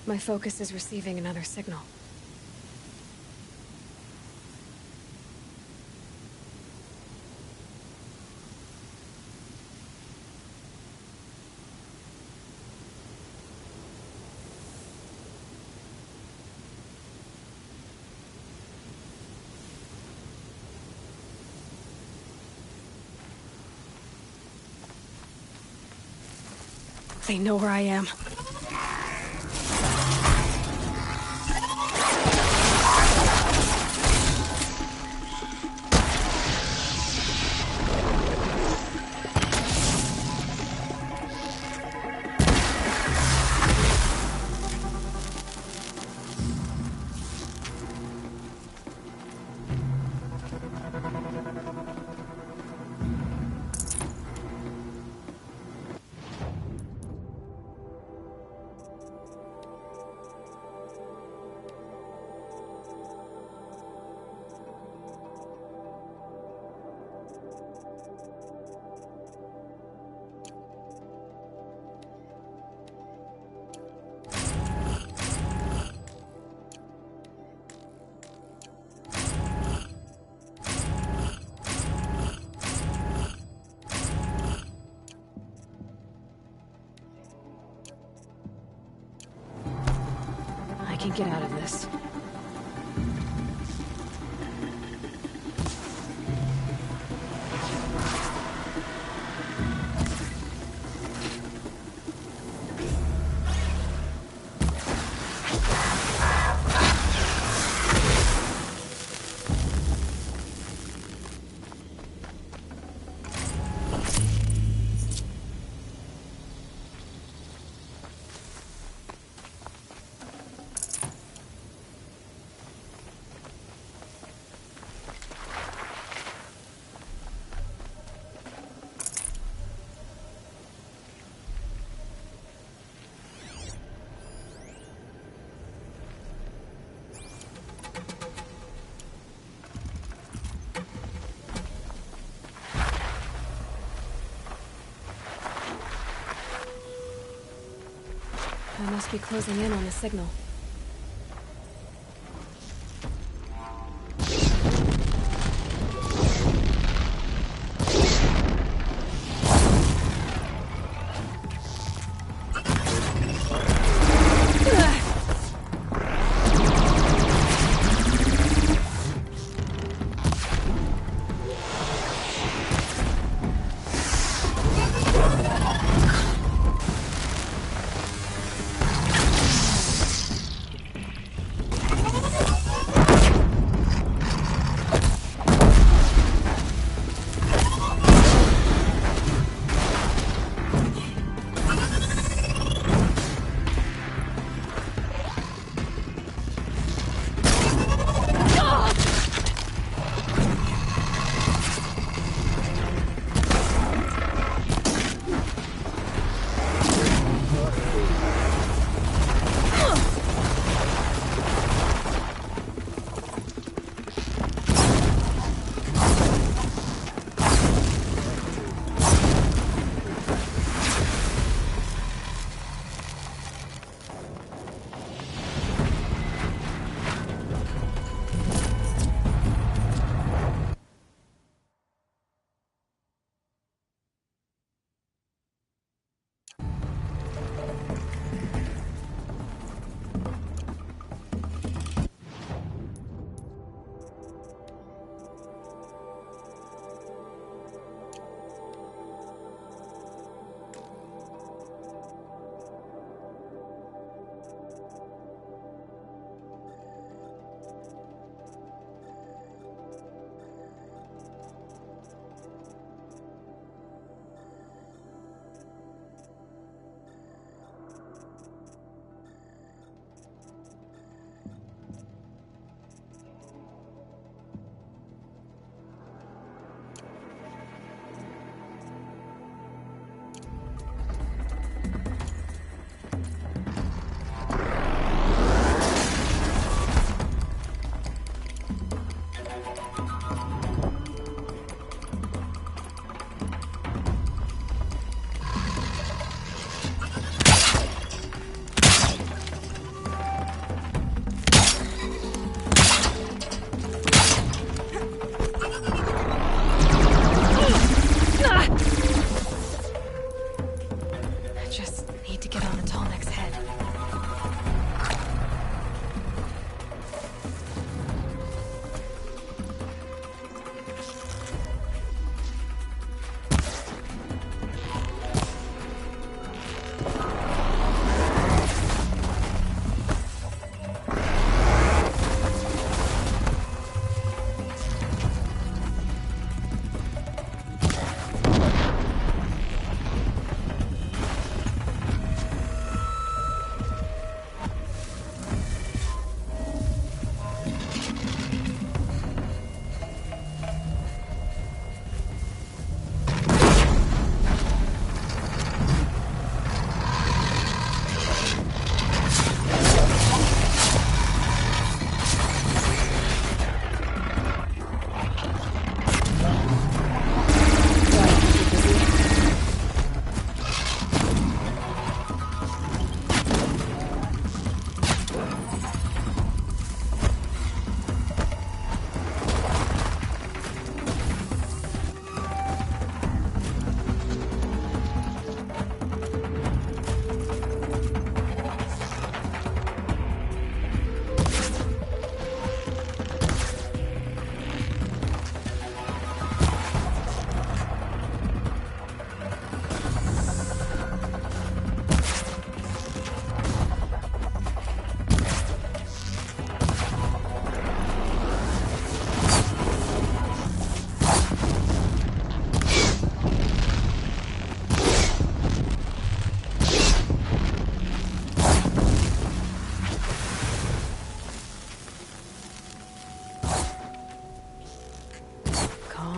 My focus is receiving another signal. They know where I am. I can get out of this. I must be closing in on the signal.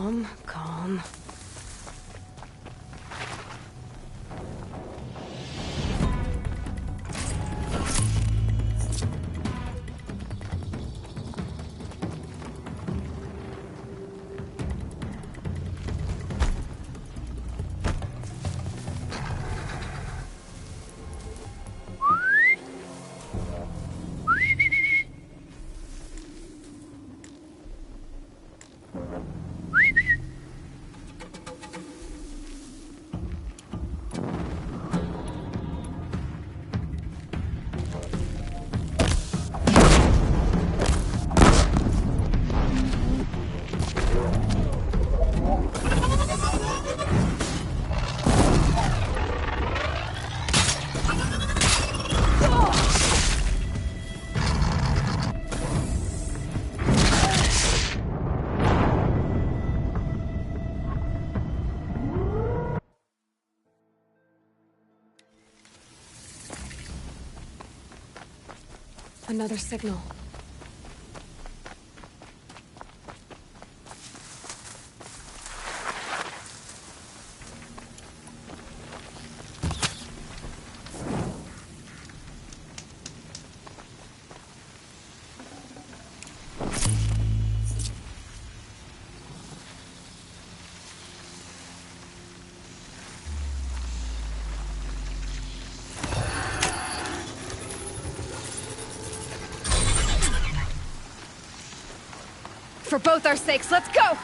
Calm, calm. Another signal. For both our sakes, let's go!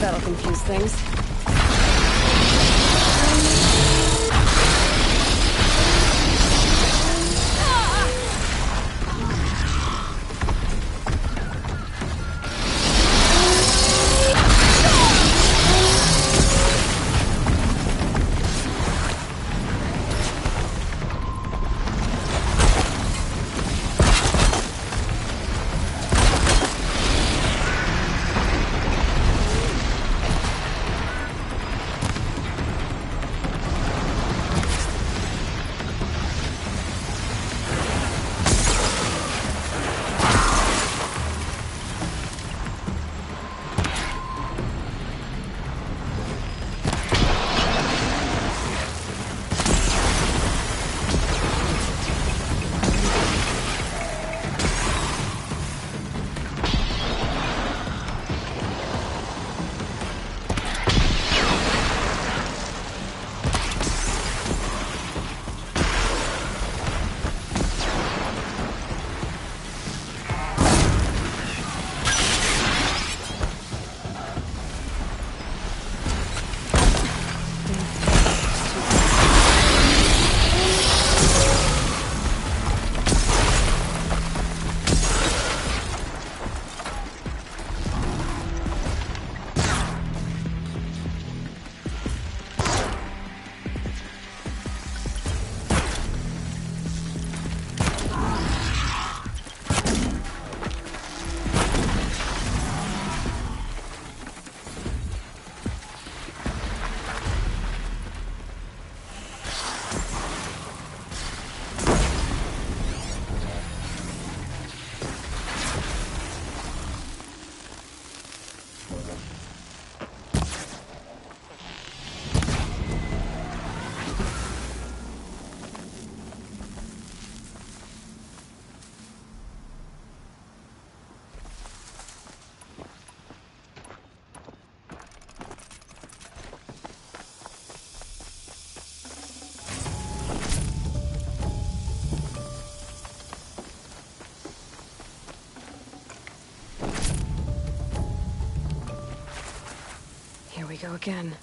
That'll confuse things. we go again.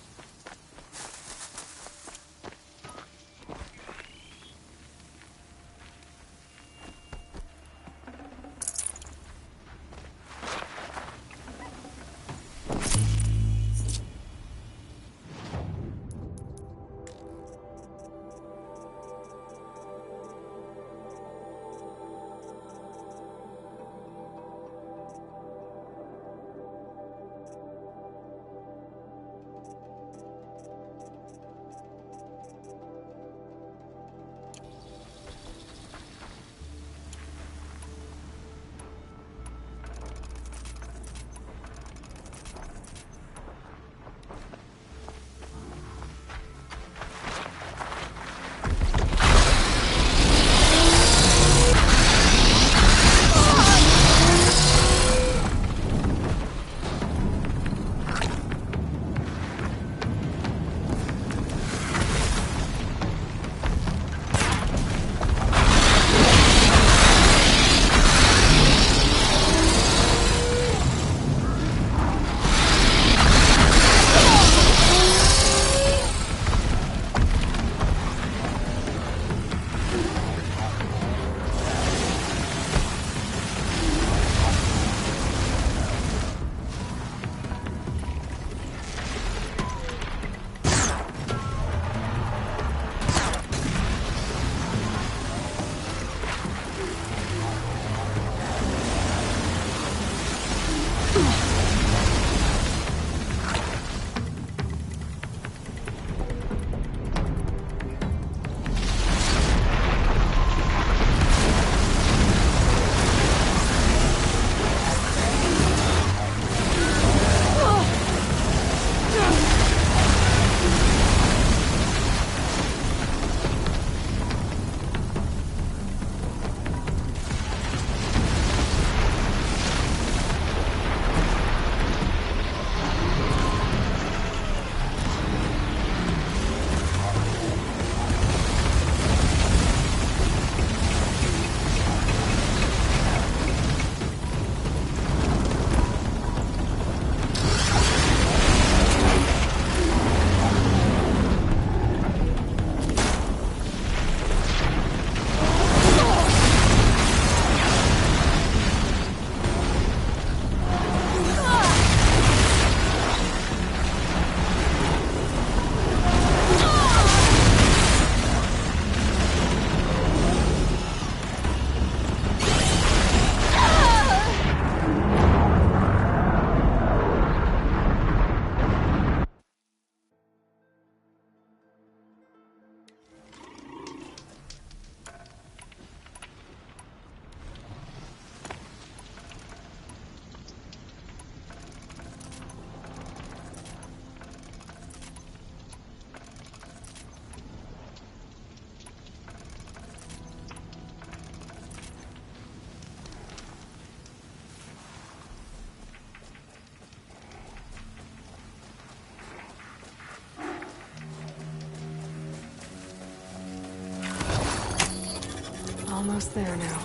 Almost there now.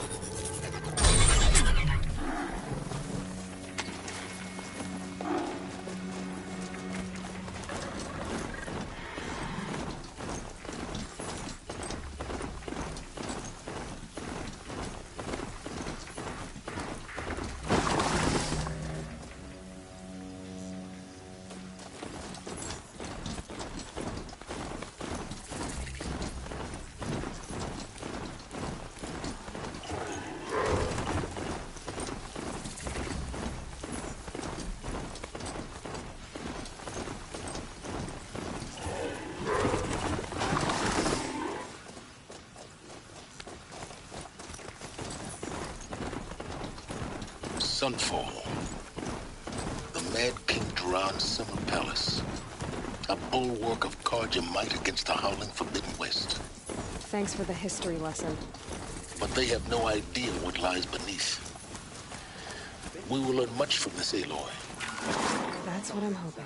Sunfall. The Mad King Duran's summer palace. A bulwark of Carja might against the howling Forbidden West. Thanks for the history lesson. But they have no idea what lies beneath. We will learn much from this Aloy. That's what I'm hoping.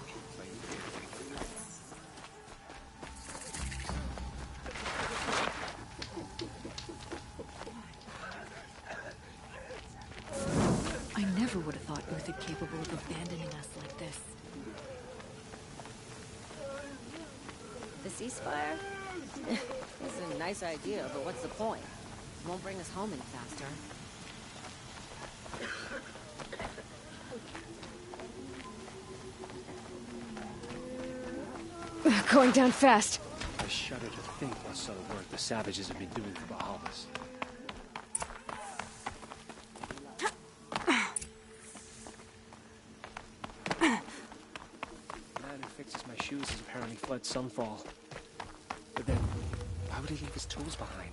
I never would have thought Uthid capable of abandoning us like this. ceasefire? It's a nice idea, but what's the point? It won't bring us home any faster. Going down fast. I shudder to think what sort of work the savages have been doing for Bahamas. The man who fixes my shoes has apparently fled Sunfall. But then, why would he leave his tools behind?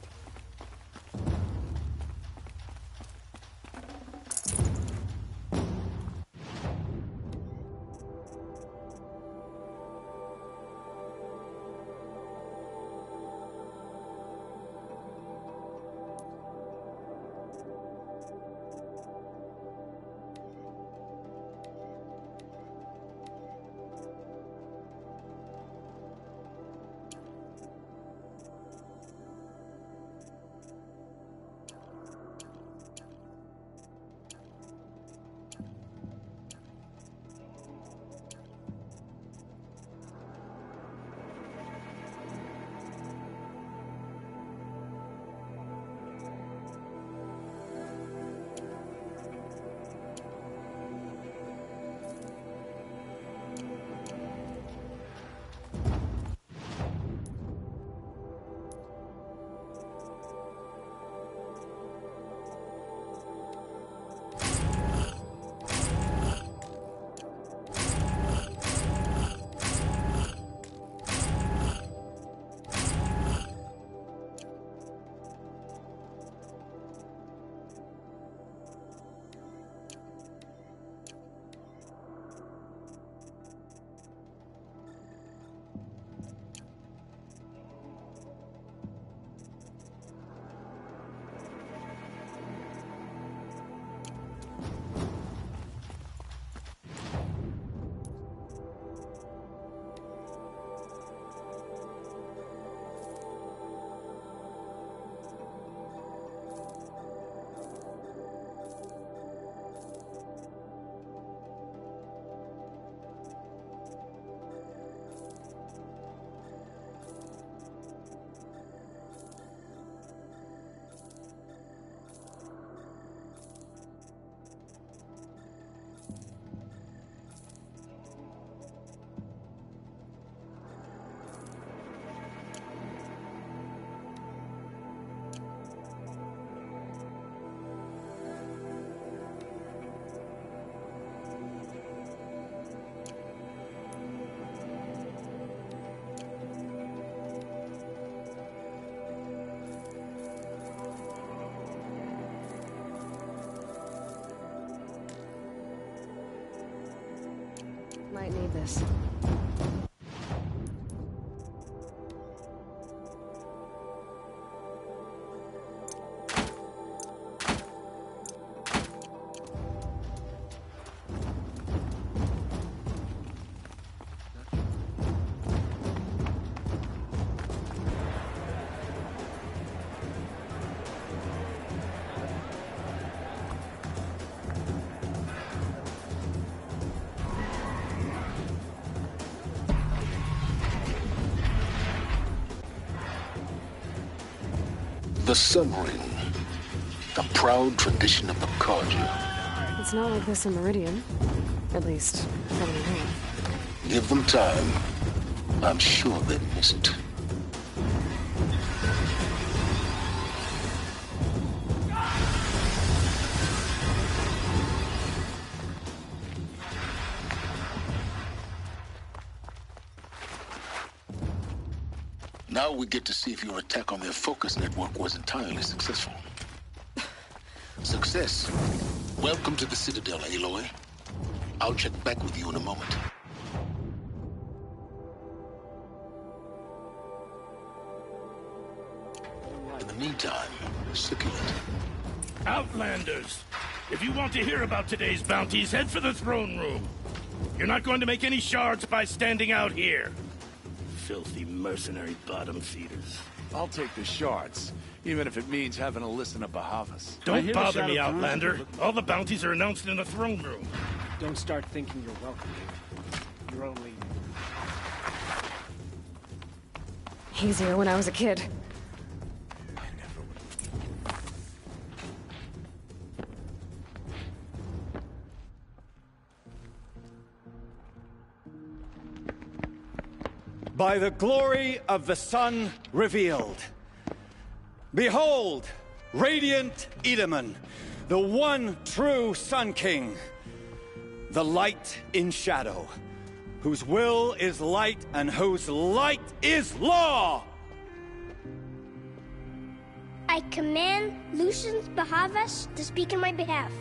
Might need this. The Sun Ring, the proud tradition of the Carja. It's not like this in Meridian. At least, from the know. Give them time. I'm sure they'd miss it. Now we get to see if your attack on their focus network was entirely successful. Success. Welcome to the Citadel, Aloy. I'll check back with you in a moment. In the meantime, Succulent. Outlanders! If you want to hear about today's bounties, head for the throne room. You're not going to make any shards by standing out here. Filthy mercenary bottom feeders. I'll take the shards, even if it means having to listen to Bahavas. Don't bother me, Outlander. All the bounties are announced in the throne room. Don't start thinking you're welcome here. You're only... Easier when I was a kid. By the glory of the sun revealed. Behold, radiant Edaman, the one true Sun King. The light in shadow, whose will is light and whose light is law! I command Lucius Bahavas to speak in my behalf.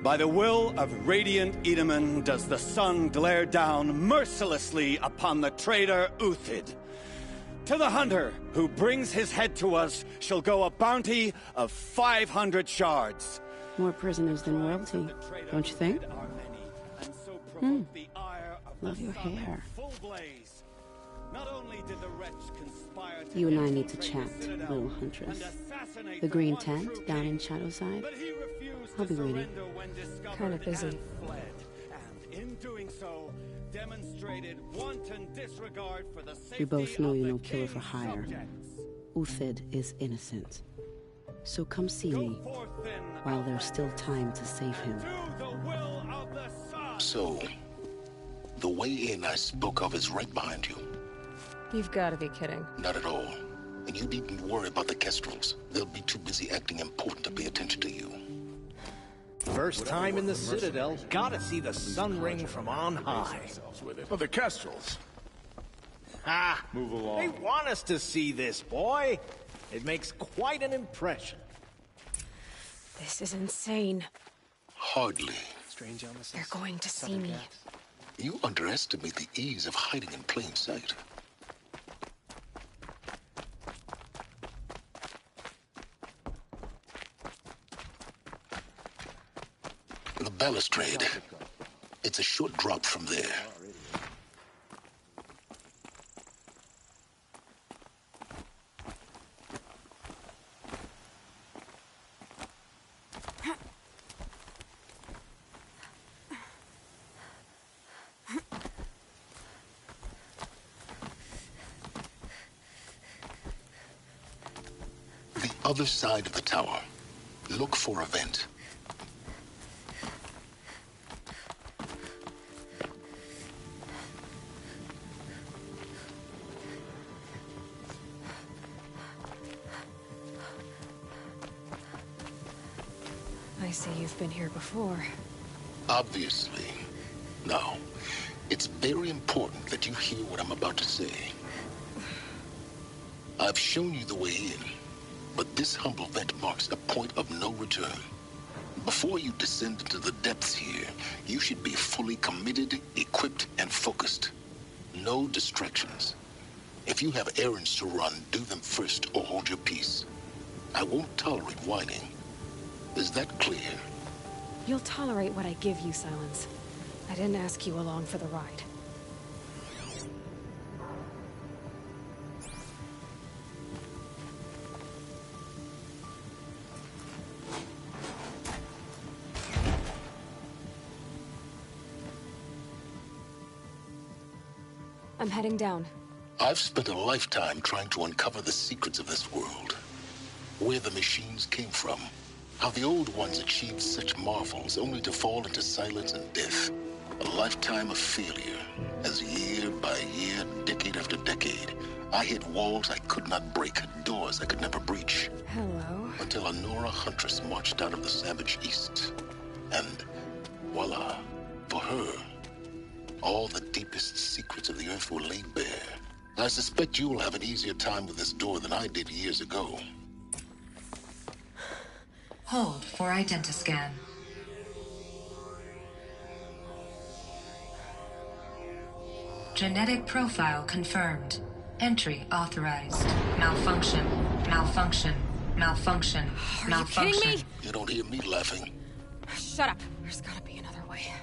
By the will of radiant Edaman does the sun glare down mercilessly upon the traitor Uthid. To the hunter who brings his head to us shall go a bounty of 500 shards. More prisoners than royalty, don't you think? Love your hair. You and I need to chat, little huntress. The green tent down in Shadowside? I'll be waiting. Kinda busy. We both know you're no killer for hire. Uthid is innocent. So come see me, while there's still time to save him. So, the way in I spoke of is right behind you. You've got to be kidding. Not at all. And you needn't worry about the Kestrels. They'll be too busy acting important to pay attention to you. First time in the Citadel, gotta see the sun ring from on high. Well, the Kestrels. Ha! Move along. They want us to see this, boy. It makes quite an impression. This is insane. Hardly. Strange illnesses. They're going to see me. You underestimate the ease of hiding in plain sight. The balustrade. It's a short drop from there. The other side of the tower. Look for a vent. I see you've been here before. Obviously. Now, it's very important that you hear what I'm about to say. I've shown you the way in, but this humble vent marks a point of no return. Before you descend into the depths here, you should be fully committed, equipped, and focused. No distractions. If you have errands to run, do them first or hold your peace. I won't tolerate whining. Is that clear? You'll tolerate what I give you, Silence. I didn't ask you along for the ride. I'm heading down. I've spent a lifetime trying to uncover the secrets of this world. Where the machines came from. How the old ones achieved such marvels only to fall into silence and death. A lifetime of failure, as year by year, decade after decade, I hit walls I could not break, doors I could never breach. Hello. Until a Nora huntress marched out of the savage east. And voila, for her, all the deepest secrets of the earth were laid bare. I suspect you'll have an easier time with this door than I did years ago. Hold for identiscan. Genetic profile confirmed. Entry authorized. Malfunction. Malfunction. Malfunction. Malfunction. Are you kidding me? You don't hear me laughing. Shut up. There's gotta be another way.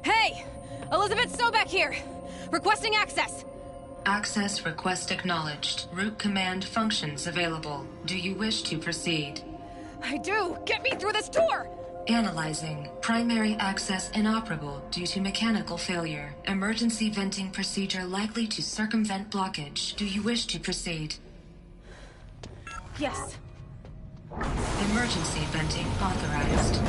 Hey! Elizabeth Sobek here! Requesting access! Access request acknowledged. Root command functions available. Do you wish to proceed? I do! Get me through this door! Analyzing. Primary access inoperable due to mechanical failure. Emergency venting procedure likely to circumvent blockage. Do you wish to proceed? Yes. Emergency venting authorized.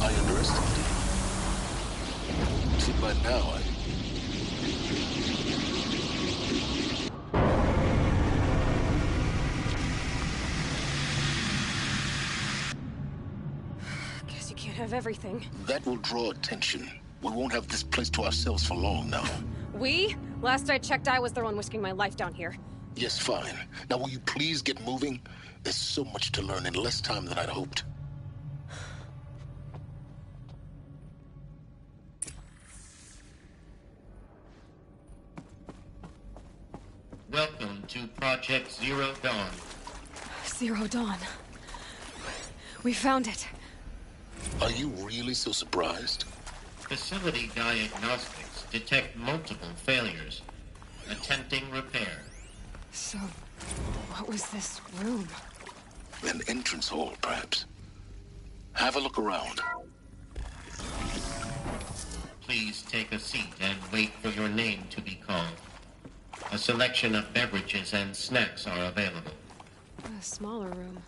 I underestimated you. See, by now, Guess you can't have everything. That will draw attention. We won't have this place to ourselves for long now. We? Last I checked, I was the one risking my life down here. Yes, fine. Now will you please get moving? There's so much to learn in less time than I'd hoped. Welcome to Project Zero Dawn. Zero Dawn. We found it. Are you really so surprised? Facility diagnostics detect multiple failures. Attempting repair. So, what was this room? An entrance hall, perhaps. Have a look around. Please take a seat and wait for your name to be called. A selection of beverages and snacks are available. A smaller room.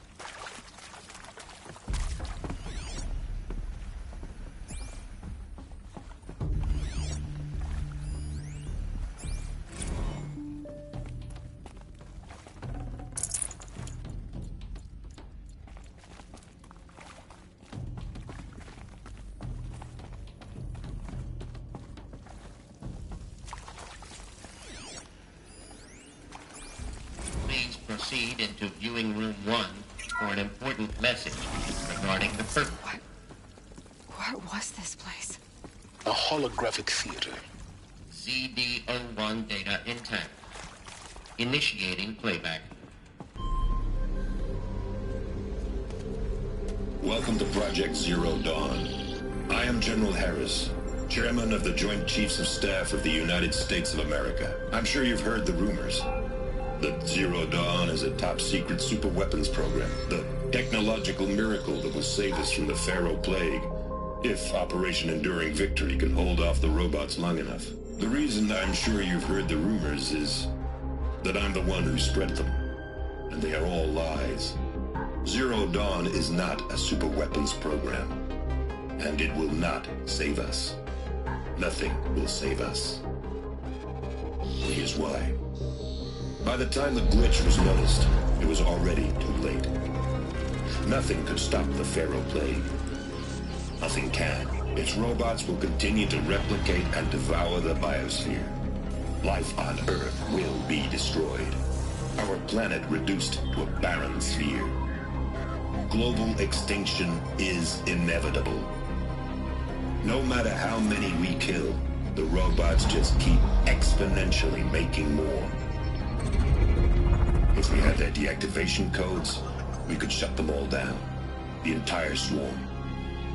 Proceed into viewing room 1 for an important message regarding the purpose. What was this place? A holographic theater. ZD-01 data intact. Initiating playback. Welcome to Project Zero Dawn. I am General Harris, Chairman of the Joint Chiefs of Staff of the United States of America. I'm sure you've heard the rumors. That Zero Dawn is a top-secret super-weapons program. The technological miracle that will save us from the Pharaoh Plague, if Operation Enduring Victory can hold off the robots long enough. The reason I'm sure you've heard the rumors is that I'm the one who spread them. And they are all lies. Zero Dawn is not a super-weapons program. And it will not save us. Nothing will save us. Here's why. By the time the glitch was noticed, it was already too late. Nothing could stop the Pharaoh Plague. Nothing can. Its robots will continue to replicate and devour the biosphere. Life on Earth will be destroyed. Our planet reduced to a barren sphere. Global extinction is inevitable. No matter how many we kill, the robots just keep exponentially making more. If we had their deactivation codes, we could shut them all down. The entire swarm.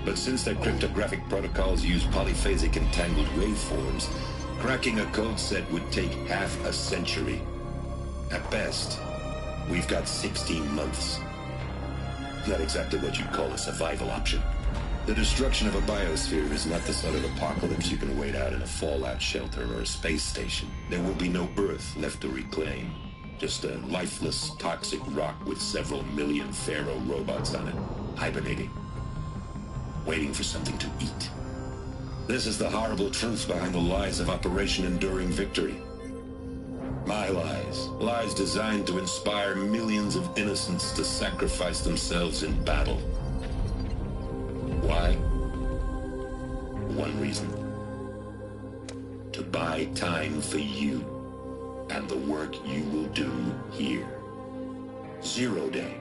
But since their cryptographic protocols use polyphasic entangled waveforms, cracking a code set would take half a century. At best, we've got 16 months. Not exactly what you'd call a survival option. The destruction of a biosphere is not the sort of apocalypse you can wait out in a fallout shelter or a space station. There will be no Earth left to reclaim. Just a lifeless, toxic rock with several million Pharaoh robots on it, hibernating, waiting for something to eat. This is the horrible truth behind the lies of Operation Enduring Victory. My lies. Lies designed to inspire millions of innocents to sacrifice themselves in battle. Why? One reason. To buy time for you. And the work you will do here. Zero Day,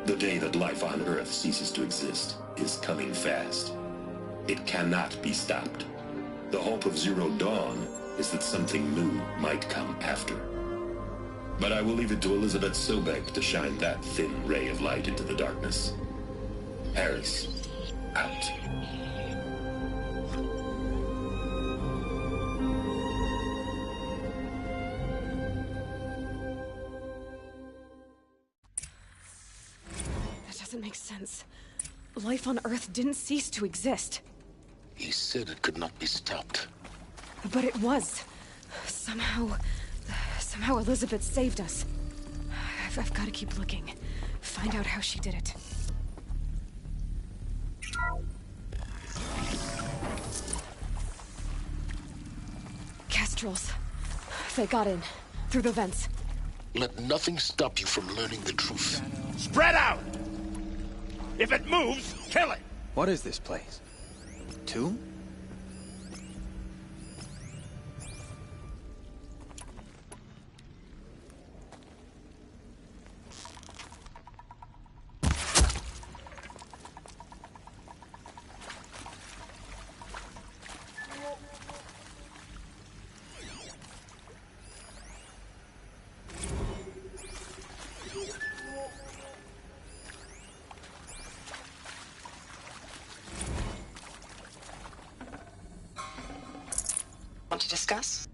the day that life on Earth ceases to exist, is coming fast. It cannot be stopped. The hope of Zero Dawn is that something new might come after. But I will leave it to Elizabeth Sobek to shine that thin ray of light into the darkness. Harris, out. doesn't make sense. Life on Earth didn't cease to exist. He said it could not be stopped. But it was. Somehow Elizabeth saved us. I've got to keep looking. Find out how she did it. Kestrels. They got in. Through the vents. Let nothing stop you from learning the truth. Spread out! If it moves, kill it! What is this place? Tomb? Want to discuss?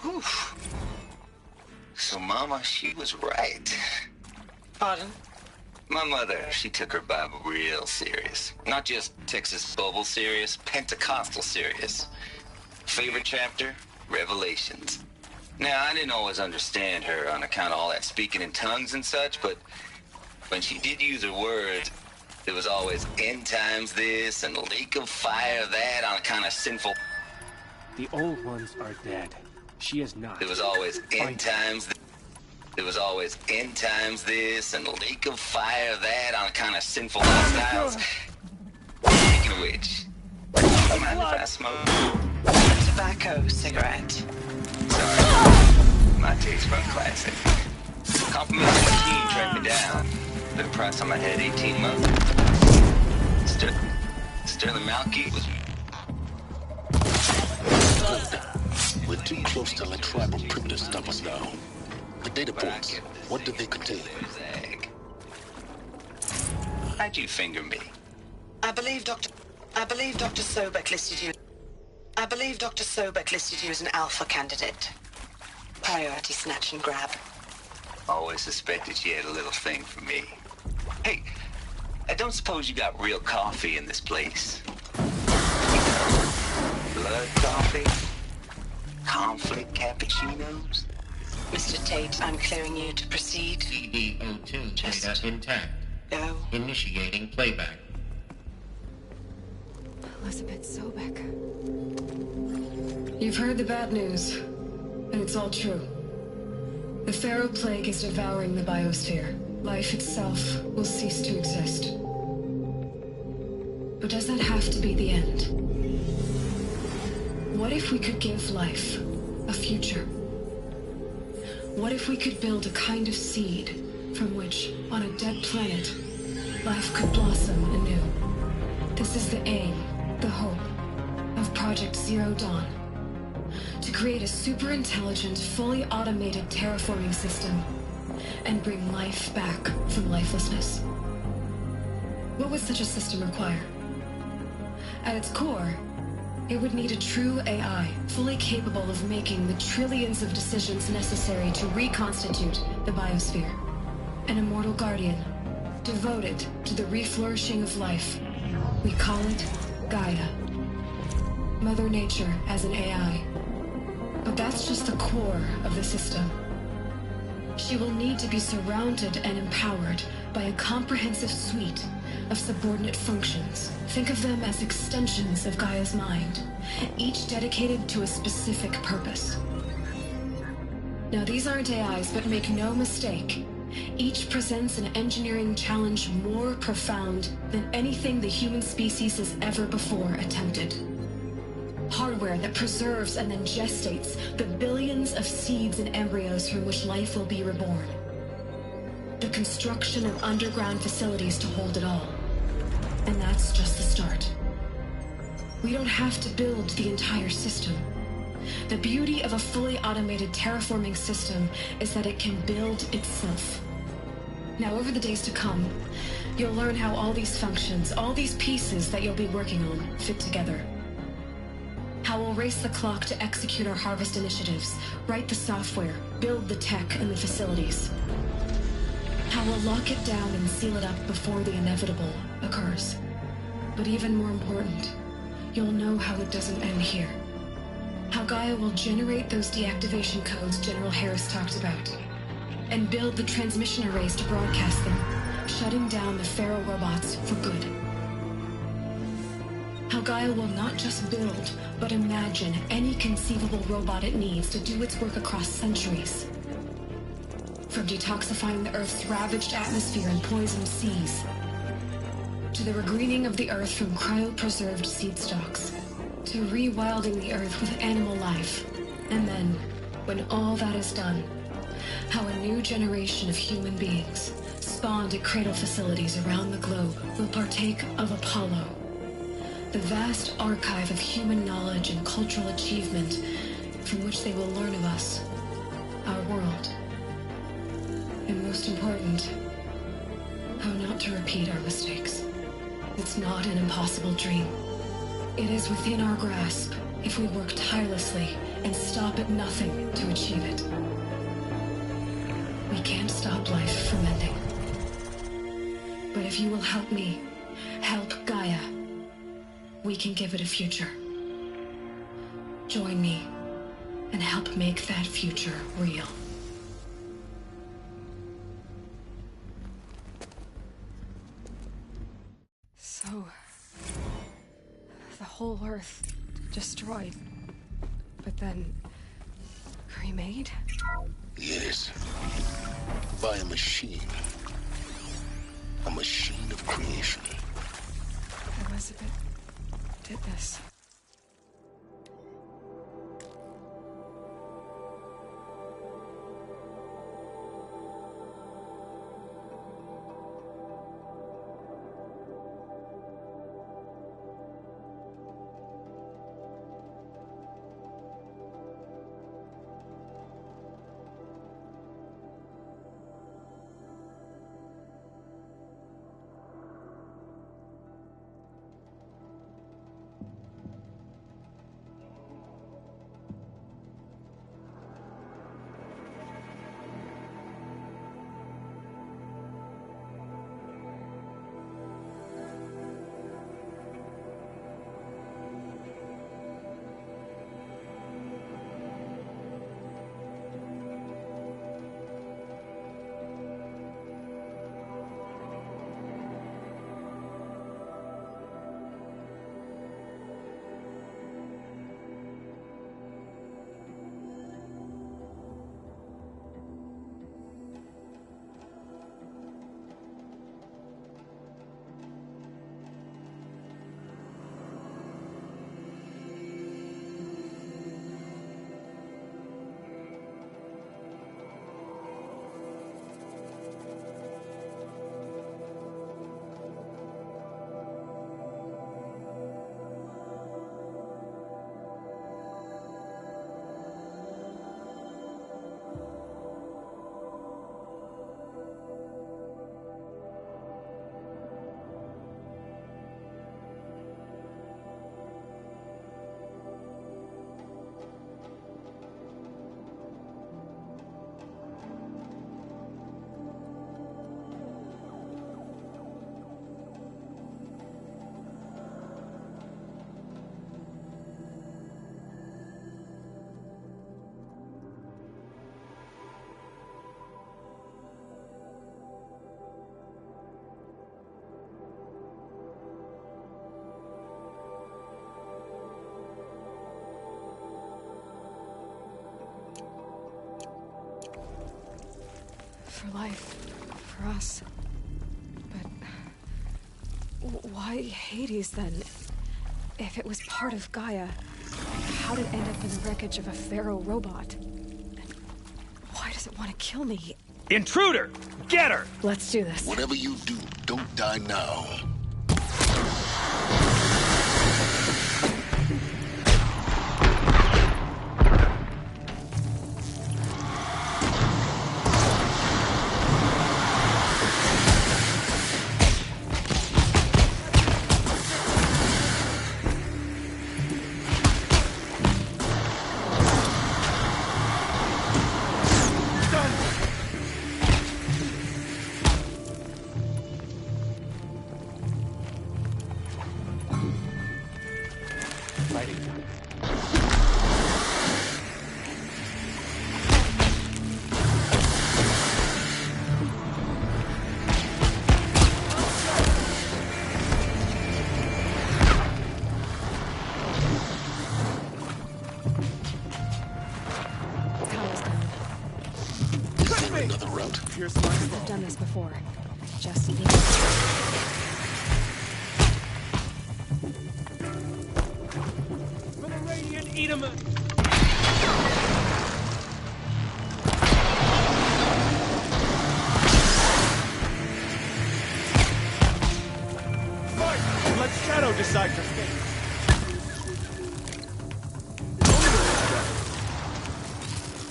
Whew. So, Mama, she was right. Pardon? My mother, she took her Bible real serious. Not just Texas Bible serious, Pentecostal serious. Favorite chapter? Revelations. Now, I didn't always understand her on account of all that speaking in tongues and such, but when she did use her words, there was always end times this and lake of fire that on account of sinful... The old ones are dead. She is not. There was always end times. There was always end times this and lake of fire that on account of sinful lifestyles. Speaking of which, mind if I smoke? Tobacco, cigarette. Sorry, my taste bud classic. Compliment to my team tracked me down. Bit of price on my head, 18 months. Sterling Malky was... We're too close to let tribal primitives stop us now. The data points, what did they contain? How'd you finger me? I believe Dr. Sobek listed you. I believe Dr. Sobek listed you as an alpha candidate. Priority snatch and grab. Always suspected she had a little thing for me. Hey, I don't suppose you got real coffee in this place? Blood coffee? Conflict cappuccinos? Mr. Tate, I'm clearing you to proceed. CD02 data intact. Go. Initiating playback. Elizabeth Sobek. You've heard the bad news, and it's all true. The Pharaoh Plague is devouring the biosphere. Life itself will cease to exist. But does that have to be the end? What if we could give life a future? What if we could build a kind of seed from which, on a dead planet, life could blossom anew? This is the aim, the hope, of Project Zero Dawn. To create a super-intelligent, fully automated terraforming system and bring life back from lifelessness. What would such a system require? At its core, it would need a true AI, fully capable of making the trillions of decisions necessary to reconstitute the biosphere. An immortal guardian, devoted to the reflourishing of life. We call it Gaia. Mother Nature as an AI. But that's just the core of the system. She will need to be surrounded and empowered by a comprehensive suite of subordinate functions. Think of them as extensions of Gaia's mind, each dedicated to a specific purpose. Now, these aren't AIs, but make no mistake, each presents an engineering challenge more profound than anything the human species has ever before attempted. Hardware that preserves and then gestates the billions of seeds and embryos from which life will be reborn. The construction of underground facilities to hold it all. And that's just the start. We don't have to build the entire system. The beauty of a fully automated terraforming system is that it can build itself. Now, over the days to come, you'll learn how all these functions, all these pieces that you'll be working on, fit together. How we'll race the clock to execute our harvest initiatives, write the software, build the tech and the facilities. How we'll lock it down and seal it up before the inevitable occurs. But even more important, you'll know how it doesn't end here. How Gaia will generate those deactivation codes General Harris talked about, and build the transmission arrays to broadcast them, shutting down the Pharaoh robots for good. How Gaia will not just build, but imagine any conceivable robot it needs to do its work across centuries. From detoxifying the Earth's ravaged atmosphere and poisoned seas, to the regreening of the Earth from cryopreserved seed stalks, to rewilding the Earth with animal life. And then, when all that is done, how a new generation of human beings, spawned at cradle facilities around the globe, will partake of Apollo, the vast archive of human knowledge and cultural achievement from which they will learn of us, our world. And most important, how not to repeat our mistakes. It's not an impossible dream. It is within our grasp if we work tirelessly and stop at nothing to achieve it. We can't stop life from ending. But if you will help me, help Gaia, we can give it a future. Join me and help make that future real. So, the whole Earth destroyed, but then remade? Yes. By a machine. A machine of creation. Elizabeth did this. For life, for us. But why Hades then? If it was part of Gaia, how did it end up in the wreckage of a Pharaoh robot? And why does it want to kill me? Intruder! Get her! Let's do this. Whatever you do, don't die now. I've done this before. Just need... For the Radiant Edaman! Let Shadow decide your fate.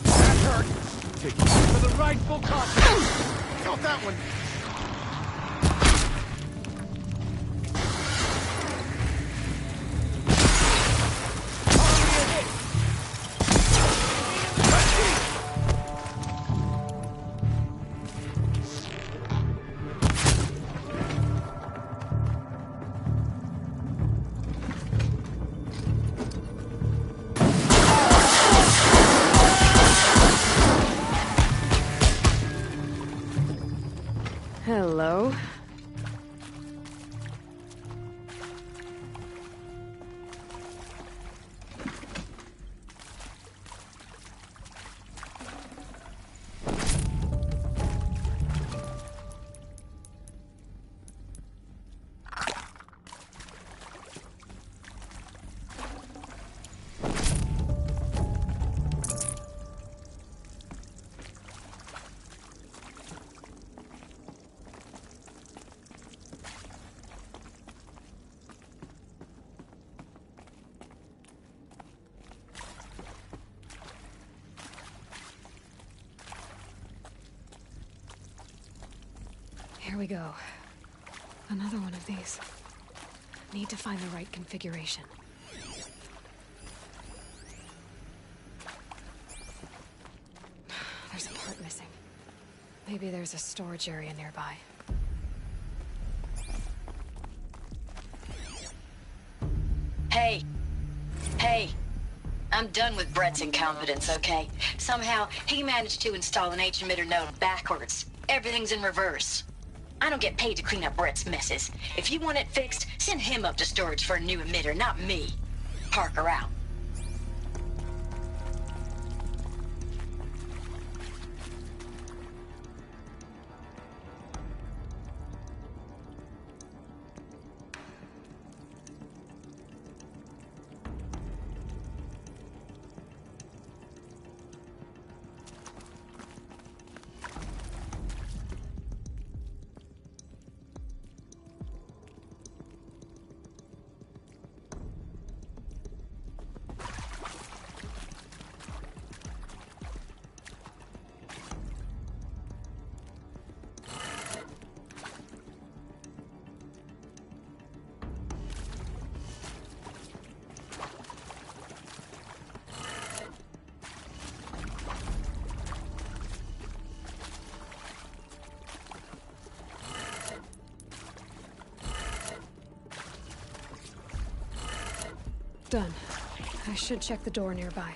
That hurt! Take it for the rightful cause! Count that one! Hello? Here we go. Another one of these. Need to find the right configuration. There's a part missing. Maybe there's a storage area nearby. Hey. Hey. I'm done with Brett's incompetence, okay? Somehow, he managed to install an H-emitter node backwards. Everything's in reverse. I don't get paid to clean up Brett's messes. If you want it fixed, send him up to storage for a new emitter, not me. Parker out. Done. I should check the door nearby.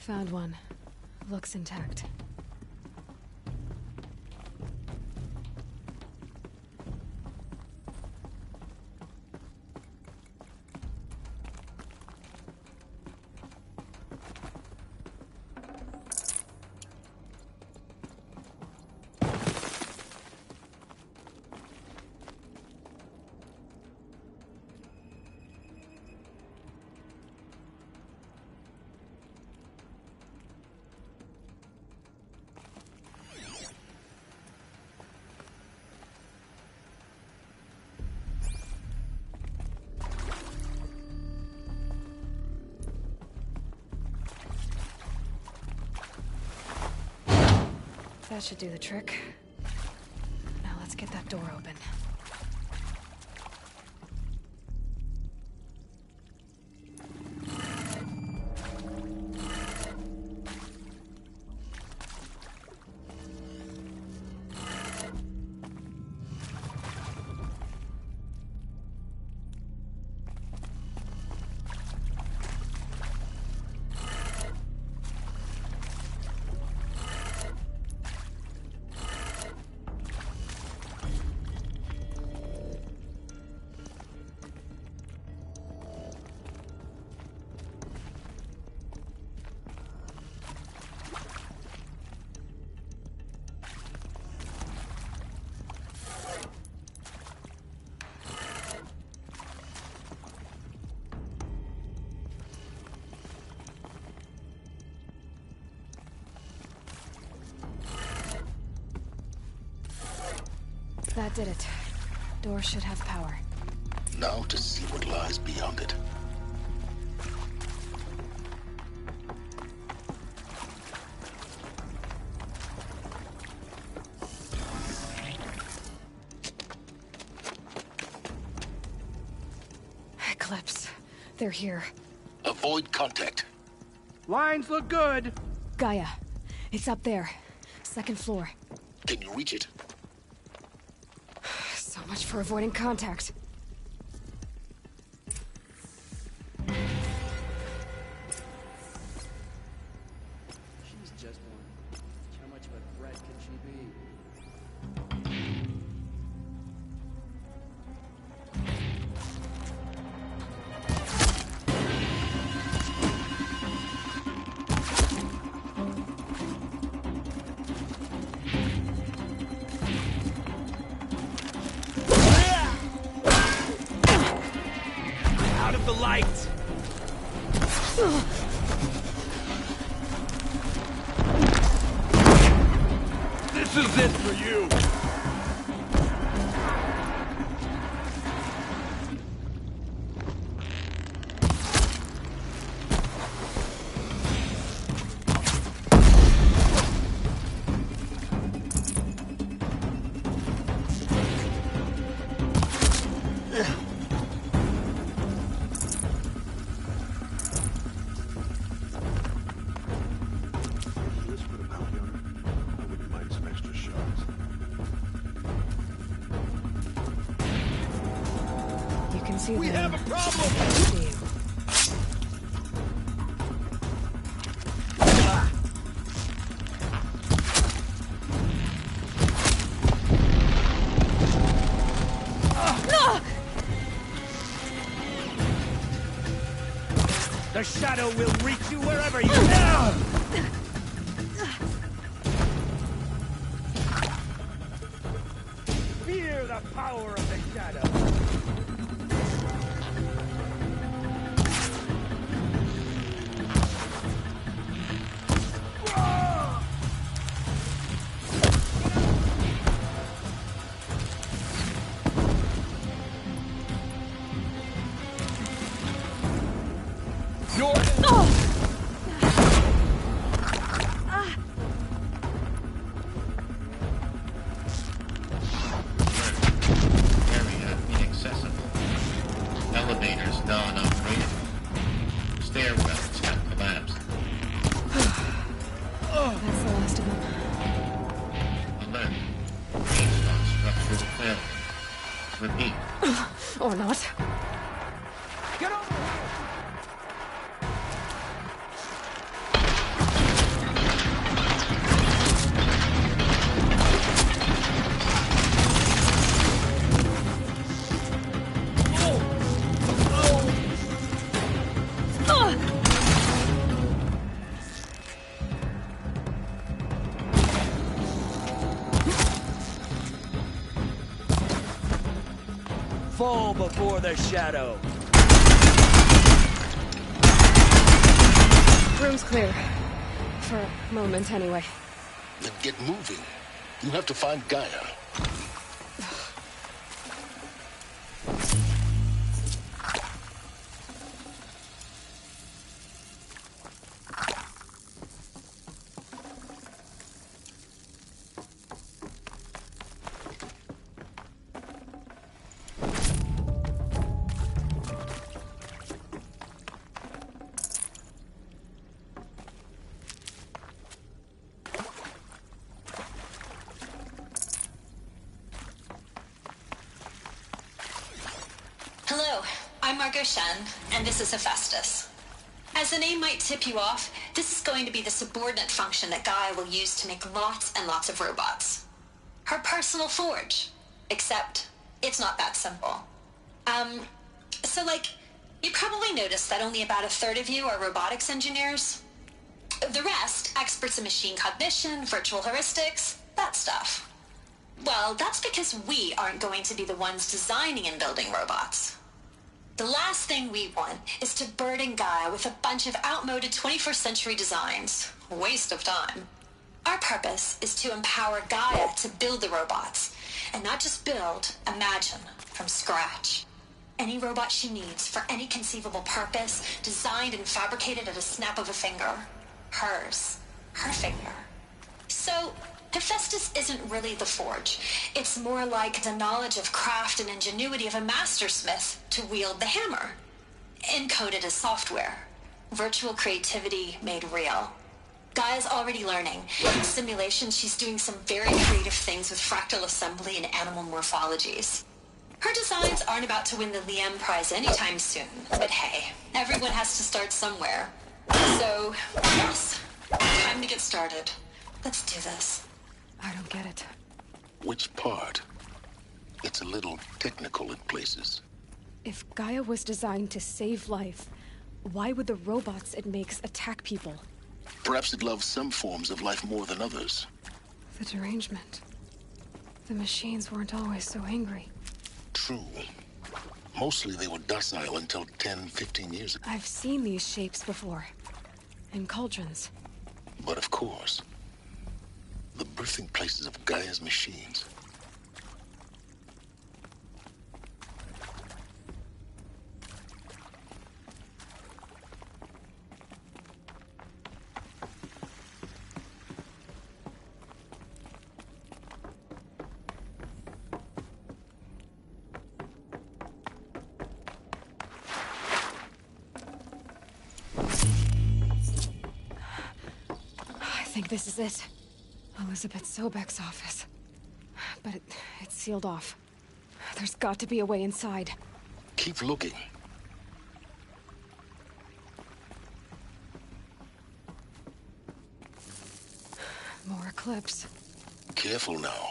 Found one. Looks intact. That should do the trick. Now let's get that door open. That did it. Door should have power. Now to see what lies beyond it. Eclipse. They're here. Avoid contact. Lines look good. Gaia. It's up there. Second floor. Can you reach it? So much for avoiding contact. She's just one. How much of a threat can she be? Out of the light! This is it for you! We have a problem! The shadow will reach you wherever you are! Fear the power of the shadow! Or not. Get over here! Fall before the shadow. Room's clear. For a moment, anyway. Then get moving. You have to find Gaia. I'm Margot Shen, and this is Hephaestus. As the name might tip you off, this is going to be the subordinate function that Gaia will use to make lots and lots of robots. Her personal forge. Except, it's not that simple. You probably noticed that only about a third of you are robotics engineers. The rest, experts in machine cognition, virtual heuristics, that stuff. Well, that's because we aren't going to be the ones designing and building robots. The last thing we want is to burden Gaia with a bunch of outmoded 21st century designs. Waste of time. Our purpose is to empower Gaia to build the robots, and not just build, imagine, from scratch. Any robot she needs for any conceivable purpose, designed and fabricated at a snap of a finger. Hers. Her finger. So, Hephaestus isn't really the forge. It's more like the knowledge of craft and ingenuity of a mastersmith to wield the hammer. Encoded as software. Virtual creativity made real. Gaia's already learning. In simulation, she's doing some very creative things with fractal assembly and animal morphologies. Her designs aren't about to win the Liam Prize anytime soon, but hey, everyone has to start somewhere. So, yes, time to get started. Let's do this. I don't get it. Which part? It's a little technical in places. If Gaia was designed to save life, why would the robots it makes attack people? Perhaps it loves some forms of life more than others. The derangement. The machines weren't always so angry. True. Mostly they were docile until 10, 15 years ago. I've seen these shapes before. In cauldrons. But of course, the birthing places of Gaia's machines. I think this is it. Elizabeth Sobek's office. But it's sealed off. There's got to be a way inside. Keep looking. More Eclipse. Careful now.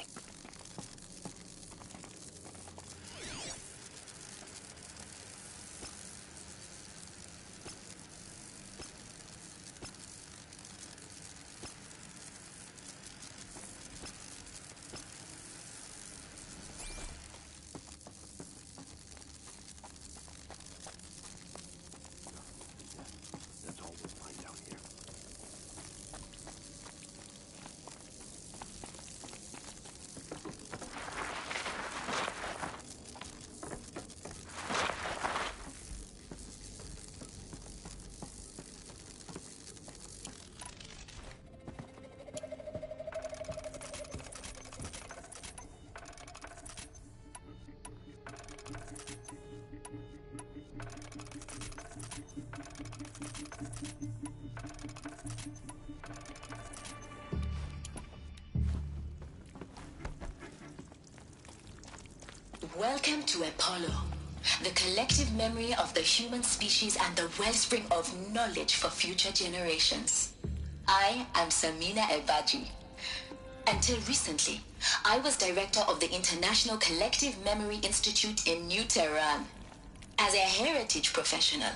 Welcome to Apollo, the collective memory of the human species and the wellspring of knowledge for future generations. I am Samina Ebaji. Until recently, I was director of the International Collective Memory Institute in New Tehran. As a heritage professional,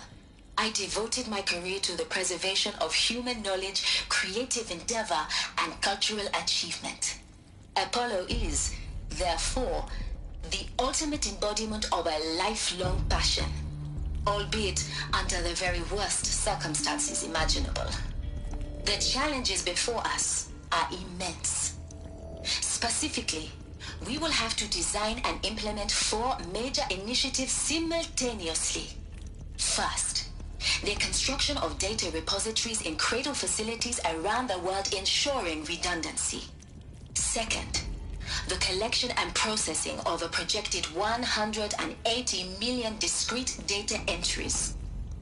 I devoted my career to the preservation of human knowledge, creative endeavor, and cultural achievement. Apollo is, therefore, the ultimate embodiment of a lifelong passion, albeit under the very worst circumstances imaginable. The challenges before us are immense. Specifically, we will have to design and implement 4 major initiatives simultaneously. First, the construction of data repositories in cradle facilities around the world, ensuring redundancy. Second, the collection and processing of a projected 180 million discrete data entries.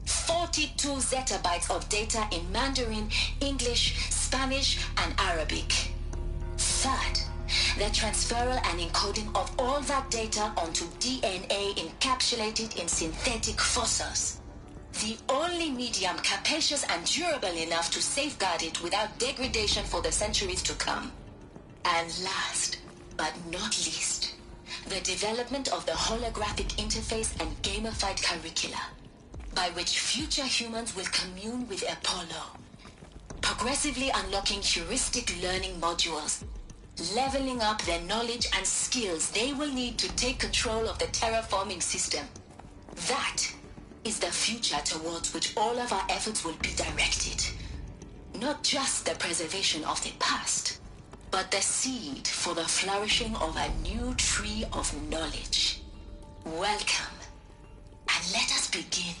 42 zettabytes of data in Mandarin, English, Spanish, and Arabic. Third, the transferal and encoding of all that data onto DNA encapsulated in synthetic fossils. The only medium capacious and durable enough to safeguard it without degradation for the centuries to come. And last, but not least, the development of the holographic interface and gamified curricula, by which future humans will commune with Apollo, progressively unlocking heuristic learning modules, leveling up their knowledge and skills they will need to take control of the terraforming system. That is the future towards which all of our efforts will be directed. not just the preservation of the past, but the seed for the flourishing of a new tree of knowledge. Welcome, and let us begin.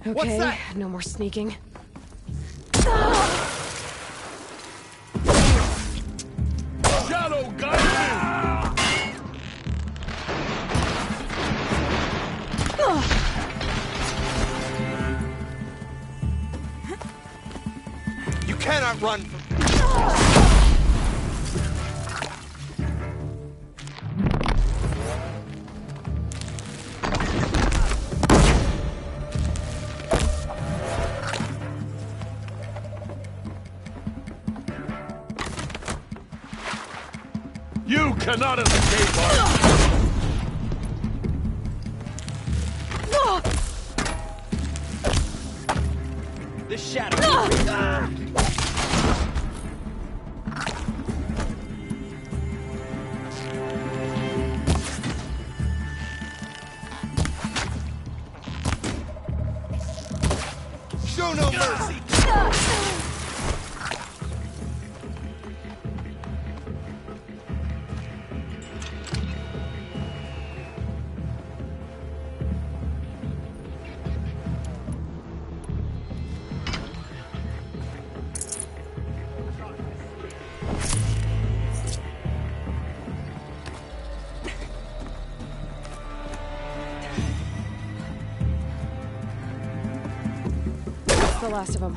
Okay, no more sneaking. Shadow guide me! You cannot run from... You cannot escape us! This shadow... Show no mercy! The last of them.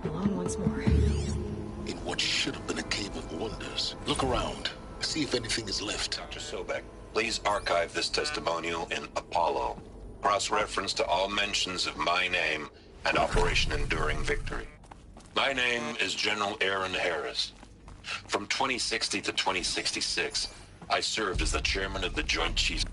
Alone once more. In what should have been a cave of wonders. Look around. See if anything is left. Dr. Sobek, please archive this testimonial in Apollo. Cross-reference to all mentions of my name and Operation Enduring Victory. My name is General Aaron Harris. From 2060 to 2066, I served as the chairman of the Joint Chiefs.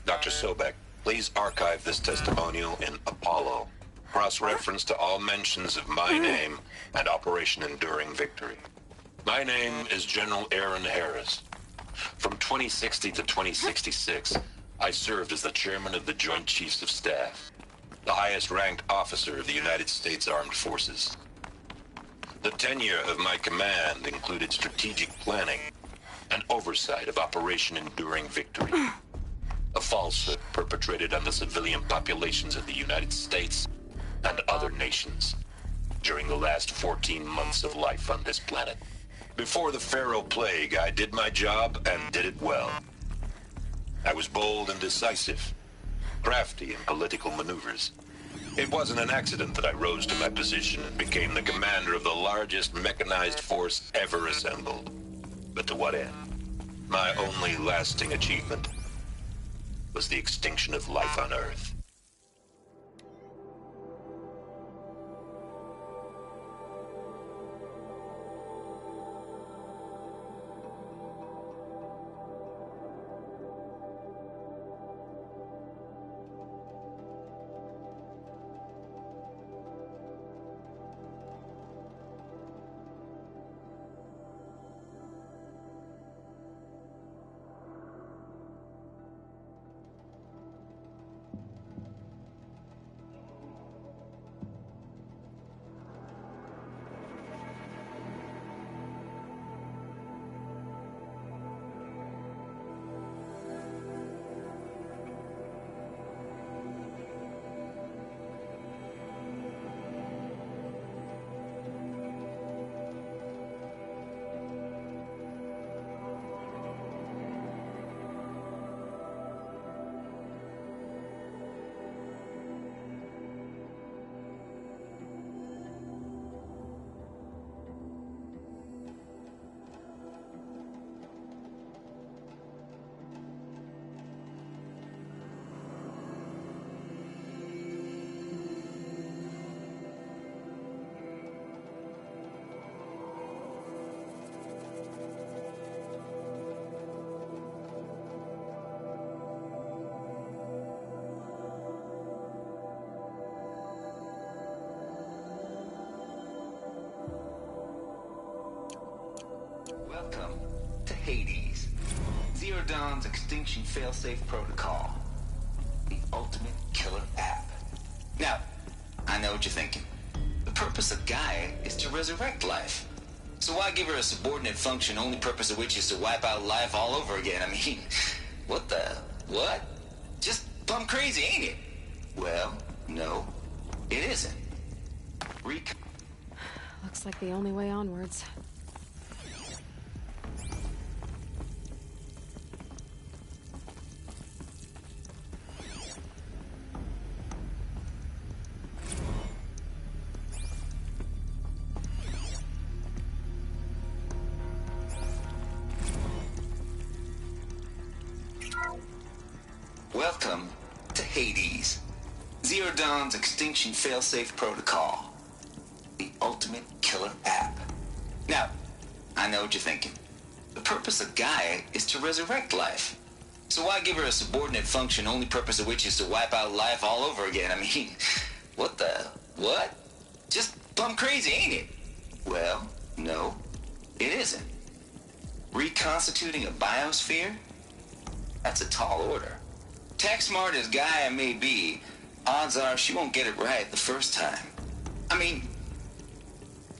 Dr. Sobek, please archive this testimonial in Apollo. Cross-reference to all mentions of my name and Operation Enduring Victory. My name is General Aaron Harris. From 2060 to 2066, I served as the chairman of the Joint Chiefs of Staff, the highest-ranked officer of the United States Armed Forces. The tenure of my command included strategic planning and oversight of Operation Enduring Victory, a falsehood perpetrated on the civilian populations of the United States and other nations during the last 14 months of life on this planet. Before the Pharaoh Plague, I did my job and did it well. I was bold and decisive, crafty in political maneuvers. It wasn't an accident that I rose to my position and became the commander of the largest mechanized force ever assembled. But to what end? My only lasting achievement was the extinction of life on Earth. Welcome to Hades, Zero Dawn's Extinction Failsafe Protocol, the ultimate killer app. Now, I know what you're thinking. The purpose of Gaia is to resurrect life. So why give her a subordinate function, only purpose of which is to wipe out life all over again? I mean, what? Just plumb crazy, ain't it? Well, no, it isn't. Looks like the only way onwards. Welcome to Hades, Zero Dawn's Extinction Failsafe Protocol, the ultimate killer app. Now, I know what you're thinking. The purpose of Gaia is to resurrect life. So why give her a subordinate function, only purpose of which is to wipe out life all over again? I mean, what? Just plumb crazy, ain't it? Well, no, it isn't. Reconstituting a biosphere? That's a tall order. Tech smart as Gaia may be, odds are she won't get it right the first time. I mean,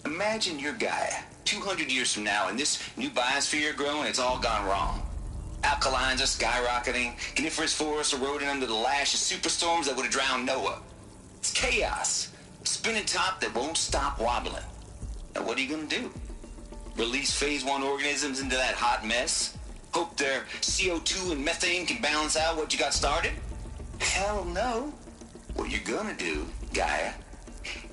imagine you're Gaia 200 years from now and this new biosphere growing, it's all gone wrong. Alkalines are skyrocketing, coniferous forests eroding under the lash of superstorms that would have drowned Noah. It's chaos. Spinning top that won't stop wobbling. Now what are you gonna do? Release phase 1 organisms into that hot mess? Hope their CO2 and methane can balance out what you got started? Hell no. What you're gonna do, Gaia,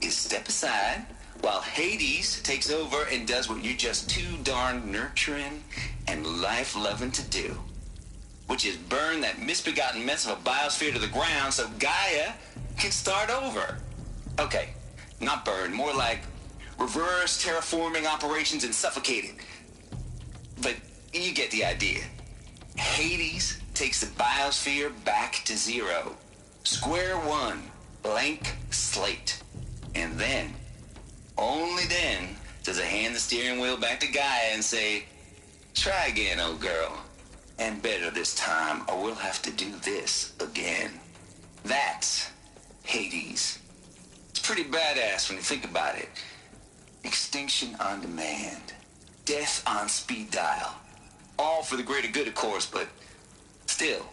is step aside while Hades takes over and does what you're just too darn nurturing and life-loving to do, which is burn that misbegotten mess of a biosphere to the ground so Gaia can start over. Okay, not burn, more like reverse terraforming operations and suffocate it. But you get the idea. Hades takes the biosphere back to zero. Square one, blank slate. And then, only then, does it hand the steering wheel back to Gaia and say, try again, old girl. And better this time, or we'll have to do this again. That's Hades. It's pretty badass when you think about it. Extinction on demand. Death on speed dial. All for the greater good, of course, but still,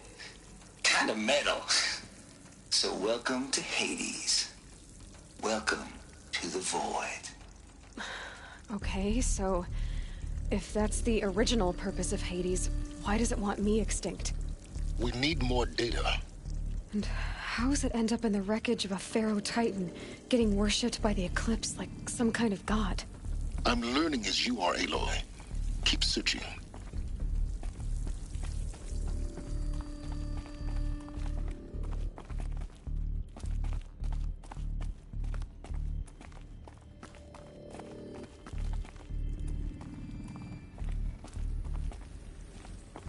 kind of metal. So welcome to Hades. Welcome to the void. Okay, so if that's the original purpose of Hades, why does it want me extinct? We need more data. And how does it end up in the wreckage of a Pharaoh Titan, getting worshipped by the Eclipse like some kind of god? I'm learning as you are, Aloy. Keep searching.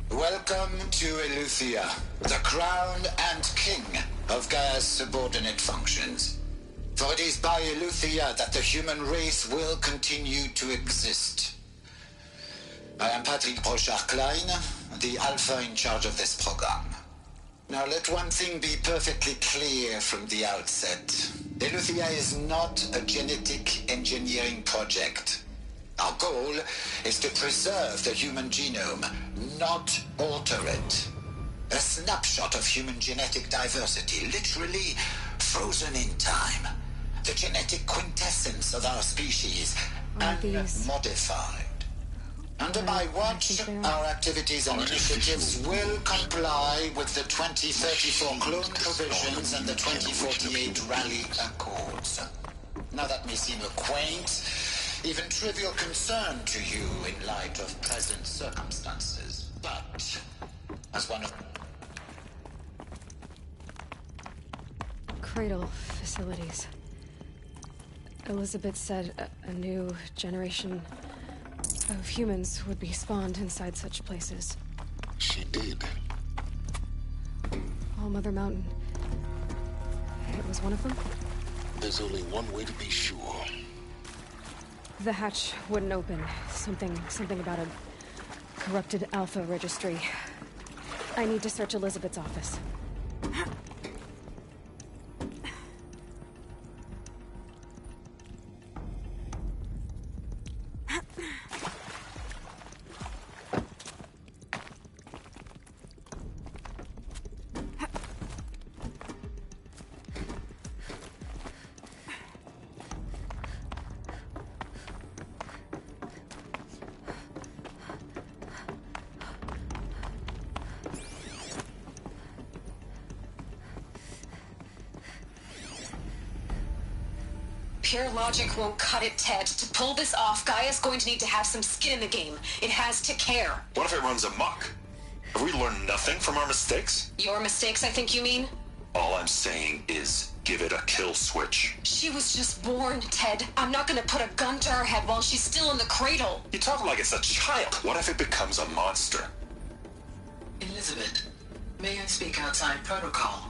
Welcome to Eleuthia, the crown and king of Gaia's subordinate functions. For it is by Eleuthia that the human race will continue to exist. I am Patrick Brochard-Klein, the Alpha in charge of this program. Now let one thing be perfectly clear from the outset. Eleuthia is not a genetic engineering project. Our goal is to preserve the human genome, not alter it. A snapshot of human genetic diversity, literally frozen in time. The genetic quintessence of our species, unmodified. Under my watch, our activities and initiatives will comply with the 2034 clone provisions and the 2048 Raleigh Accords. Now that may seem a quaint, even trivial concern to you in light of present circumstances, but as one of Cradle facilities. Elizabeth said a new generation of humans would be spawned inside such places. She did. All Mother Mountain. It was one of them? There's only one way to be sure. The hatch wouldn't open. Something about a corrupted Alpha registry. I need to search Elizabeth's office. Pure logic won't cut it, Ted. To pull this off, Gaia's going to need to have some skin in the game. It has to care. What if it runs amok? Have we learned nothing from our mistakes? Your mistakes, I think you mean? All I'm saying is give it a kill switch. She was just born, Ted. I'm not gonna put a gun to her head while she's still in the cradle. You talk like it's a child. What if it becomes a monster? Elizabeth, may I speak outside protocol?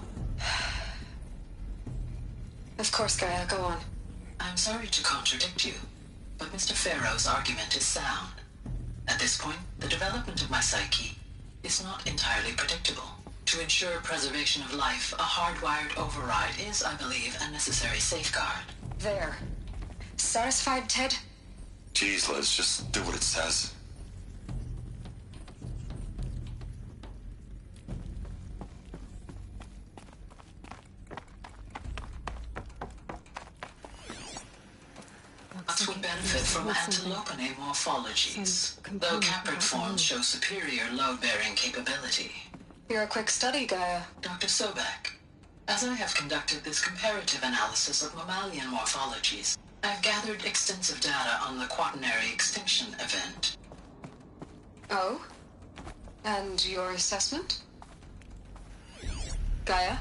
Of course, Gaia, go on. I'm sorry to contradict you, but Mr. Pharaoh's argument is sound. At this point, the development of my psyche is not entirely predictable. To ensure preservation of life, a hardwired override is, I believe, a necessary safeguard. There. Satisfied, Ted? Geez, Liz, just do what it says. Robots would benefit from antilopinae morphologies, though caprid forms show superior load-bearing capability. You're a quick study, Gaia. Dr. Sobek, as I have conducted this comparative analysis of mammalian morphologies, I've gathered extensive data on the quaternary extinction event. Oh? And your assessment? Gaia?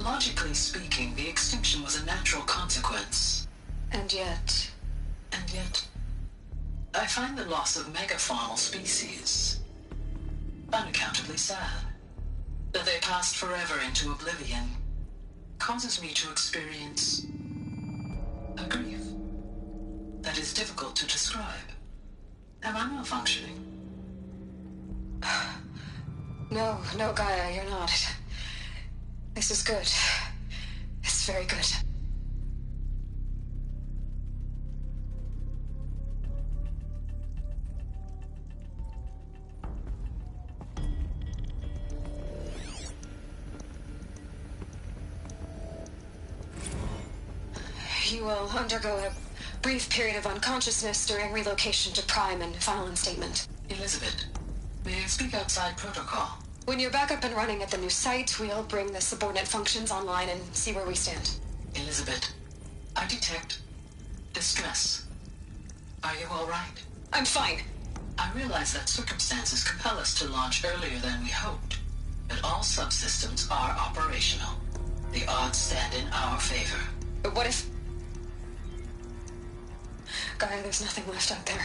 Logically speaking, the extinction was a natural consequence. And yet, I find the loss of megafaunal species unaccountably sad. That they passed forever into oblivion causes me to experience a grief that is difficult to describe. Am I malfunctioning? No, Gaia, you're not. This is good. It's very good. You will undergo a brief period of unconsciousness during relocation to Prime and final instatement. Elizabeth, may I speak outside protocol? When you're back up and running at the new site, we'll bring the subordinate functions online and see where we stand. Elizabeth, I detect distress. Are you all right? I'm fine. I realize that circumstances compel us to launch earlier than we hoped, but all subsystems are operational. The odds stand in our favor. But what if... Gaia, there's nothing left out there.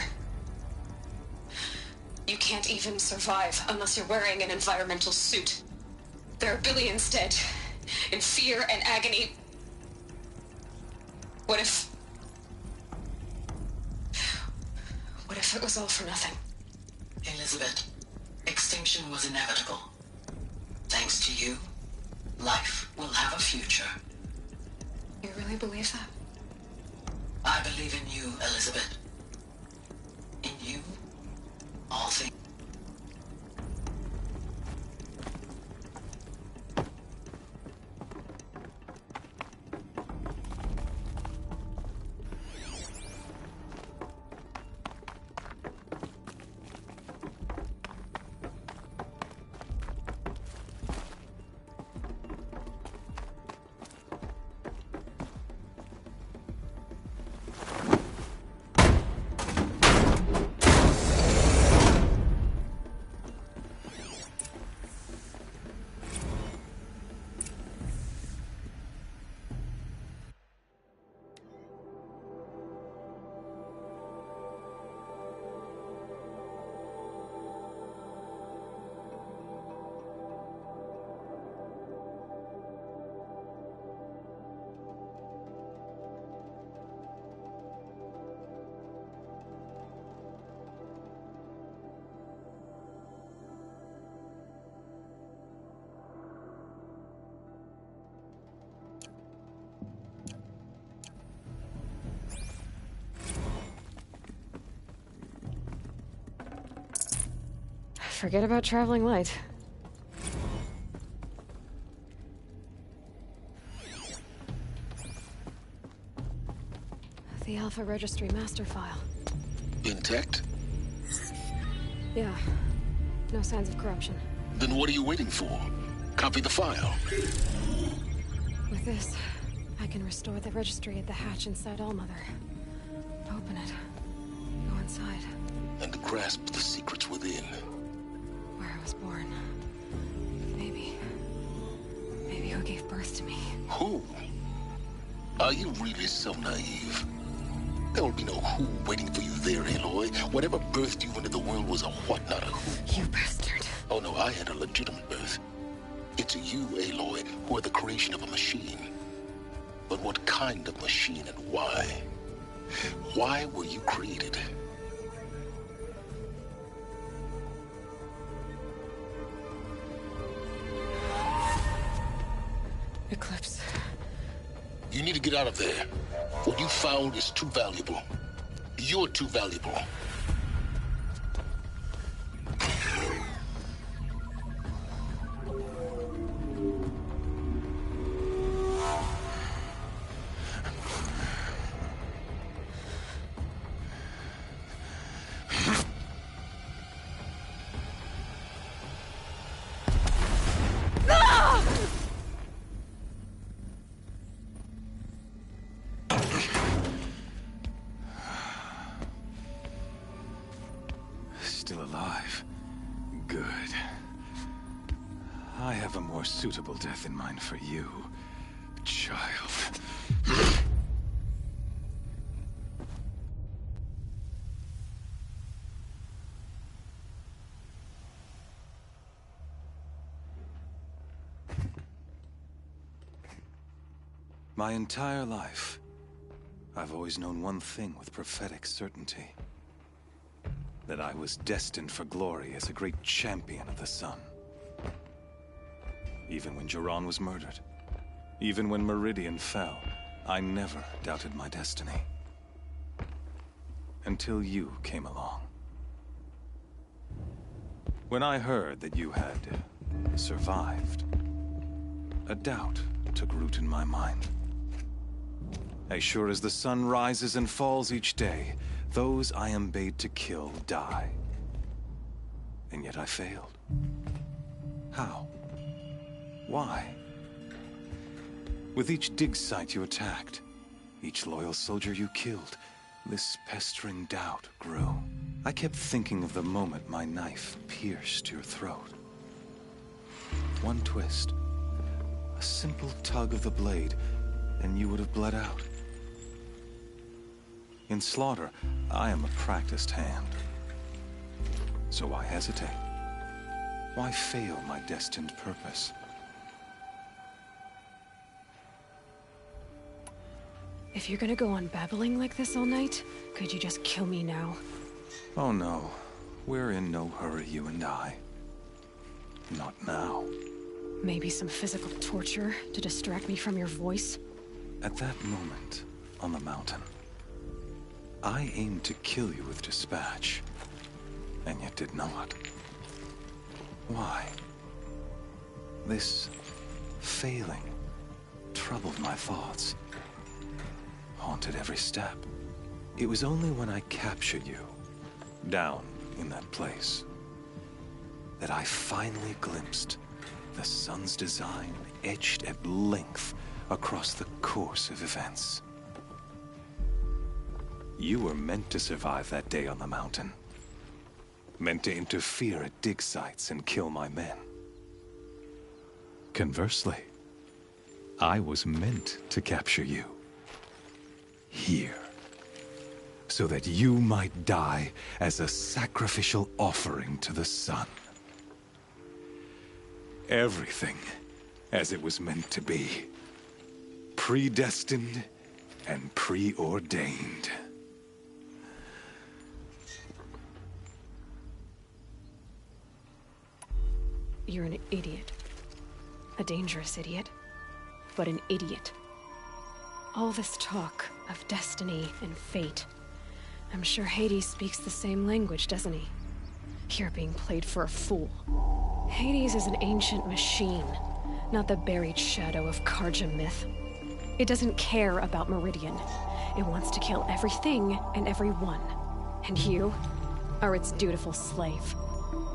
You can't even survive unless you're wearing an environmental suit. There are billions dead, in fear and agony. What if it was all for nothing? Elizabeth, extinction was inevitable. Thanks to you, life will have a future. You really believe that? I believe in you, Elizabeth. In you, all things. Forget about traveling light. The Alpha Registry master file. Intact? Yeah. No signs of corruption. Then what are you waiting for? Copy the file. With this, I can restore the registry at the hatch inside Allmother. Open it. Go inside. And grasp the secrets within. Where I was born. Maybe who gave birth to me. Who? Are you really so naive? There will be no who waiting for you there, Aloy. Whatever birthed you into the world was a what, not a who. You bastard. Oh no, I had a legitimate birth. It's you, Aloy, who are the creation of a machine. But what kind of machine and why? Why were you created? Eclipse. You need to get out of there. What you found is too valuable. You're too valuable. still alive. Good. I have a more suitable death in mind for you, child. My entire life, I've always known one thing with prophetic certainty. That I was destined for glory as a great champion of the sun. Even when Jiran was murdered, even when Meridian fell, I never doubted my destiny. Until you came along. When I heard that you had survived, a doubt took root in my mind. As sure as the sun rises and falls each day, those I am bade to kill die. And yet I failed. How? Why? With each dig site you attacked, each loyal soldier you killed, this pestering doubt grew. I kept thinking of the moment my knife pierced your throat. One twist, a simple tug of the blade, and you would have bled out. In slaughter, I am a practiced hand. So why hesitate? Why fail my destined purpose? If you're gonna go on babbling like this all night, could you just kill me now? Oh no. We're in no hurry, you and I. Not now. Maybe some physical torture to distract me from your voice? At that moment, on the mountain, I aimed to kill you with dispatch, and yet did not. Why? This failing troubled my thoughts, haunted every step. It was only when I captured you, down in that place, that I finally glimpsed the sun's design etched at length across the course of events. You were meant to survive that day on the mountain. Meant to interfere at dig sites and kill my men. Conversely, I was meant to capture you. Here. So that you might die as a sacrificial offering to the sun. Everything as it was meant to be. Predestined and preordained. You're an idiot. A dangerous idiot. But an idiot. All this talk of destiny and fate. I'm sure Hades speaks the same language, doesn't he? You're being played for a fool. Hades is an ancient machine, not the buried shadow of Carja myth. It doesn't care about Meridian. It wants to kill everything and everyone. And you are its dutiful slave.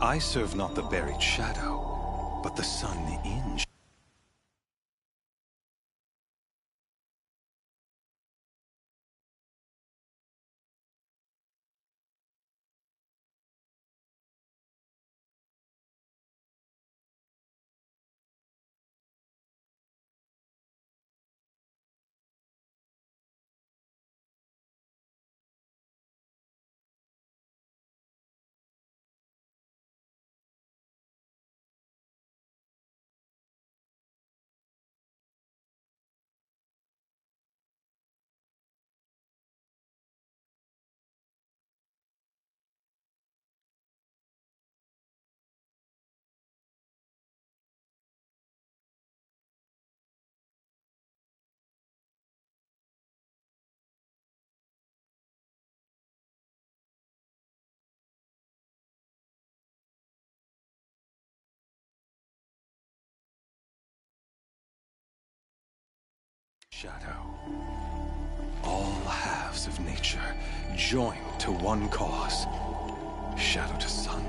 I serve not the buried shadow, but the sun in. Shadow. All halves of nature joined to one cause. Shadow to sun,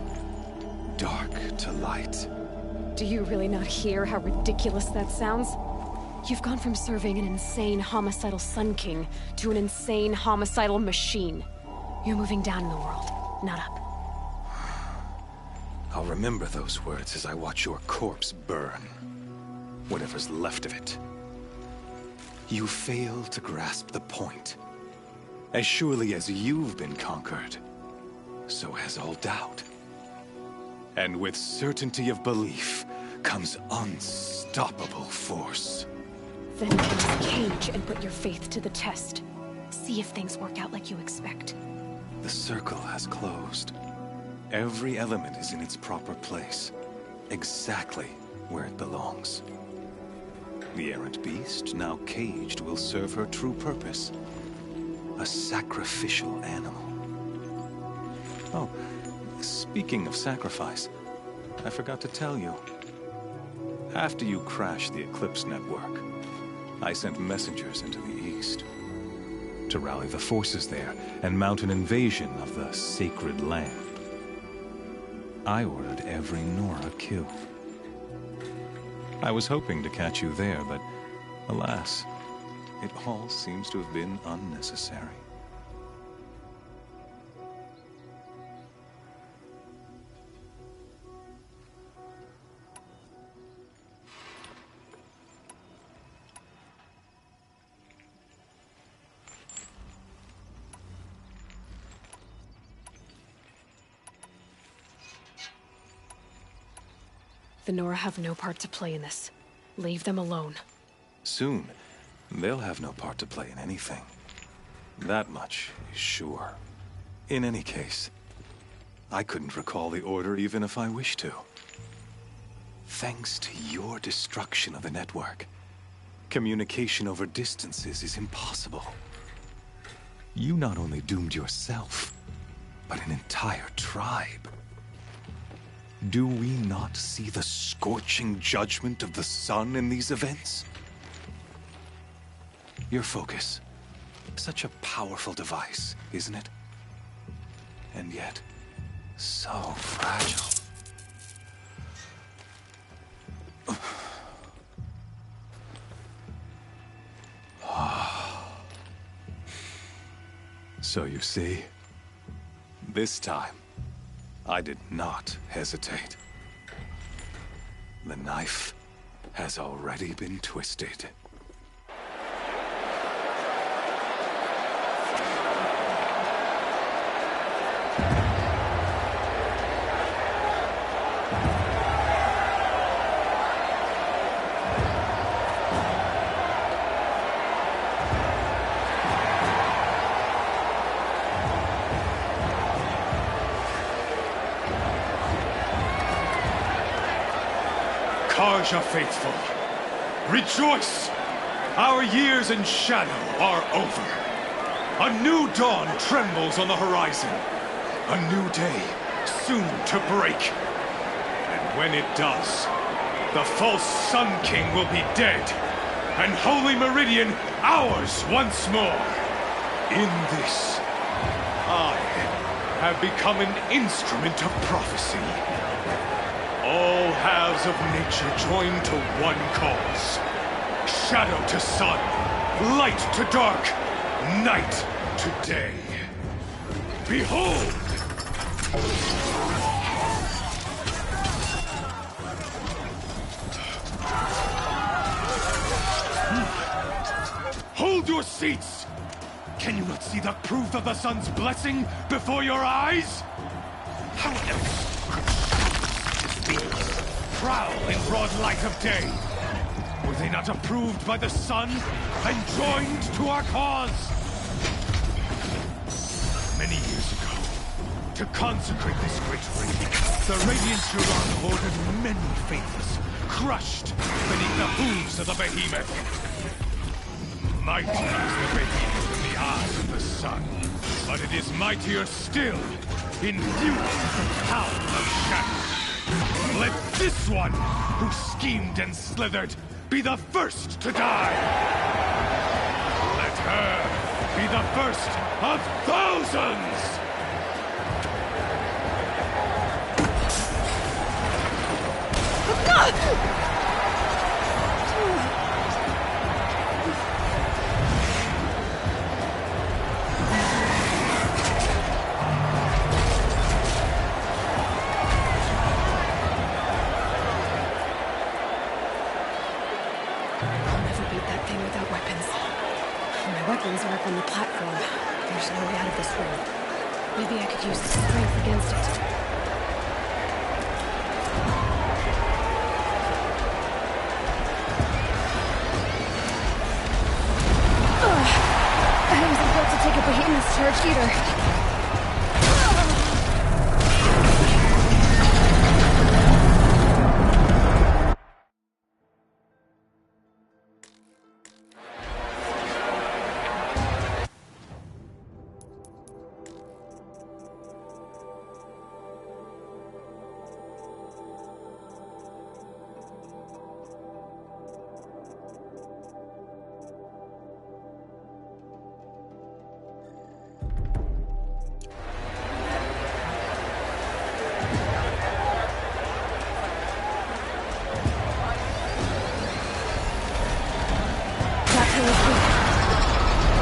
dark to light. Do you really not hear how ridiculous that sounds? You've gone from serving an insane homicidal Sun King to an insane homicidal machine. You're moving down in the world, not up. I'll remember those words as I watch your corpse burn. Whatever's left of it. You fail to grasp the point. As surely as you've been conquered, so has all doubt. And with certainty of belief comes unstoppable force. Then enter the cage and put your faith to the test. See if things work out like you expect. The circle has closed. Every element is in its proper place, exactly where it belongs. The errant beast, now caged, will serve her true purpose. A sacrificial animal. Oh, speaking of sacrifice, I forgot to tell you. After you crashed the Eclipse network, I sent messengers into the east to rally the forces there and mount an invasion of the sacred land. I ordered every Nora killed. I was hoping to catch you there, but alas, it all seems to have been unnecessary. The Nora have no part to play in this. Leave them alone. Soon, they'll have no part to play in anything. That much is sure. In any case, I couldn't recall the order even if I wished to. Thanks to your destruction of the network, communication over distances is impossible. You not only doomed yourself, but an entire tribe. Do we not see the scorching judgment of the sun in these events? Your focus. Such a powerful device, isn't it? And yet, so fragile. So you see, this time, I did not hesitate. The knife has already been twisted. Carja faithful, rejoice! Our years in shadow are over. A new dawn trembles on the horizon. A new day soon to break. And when it does, the false Sun King will be dead, and Holy Meridian ours once more. In this, I have become an instrument of prophecy. All halves of nature join to one cause. Shadow to sun, light to dark, night to day. Behold! Hold your seats! Can you not see the proof of the sun's blessing before your eyes? How else prowl in broad light of day? Were they not approved by the sun and joined to our cause? Many years ago, to consecrate this great ring, the Radiant Turan ordered many faithless, crushed beneath the hooves of the behemoth. Mighty is the behemoth in the eyes of the sun, but it is mightier still, infused with the power of shadow. Let this one, who schemed and slithered, be the first to die! Let her be the first of thousands! Maybe I could use the strength against it. I wasn't built to take a behemoth's charge either.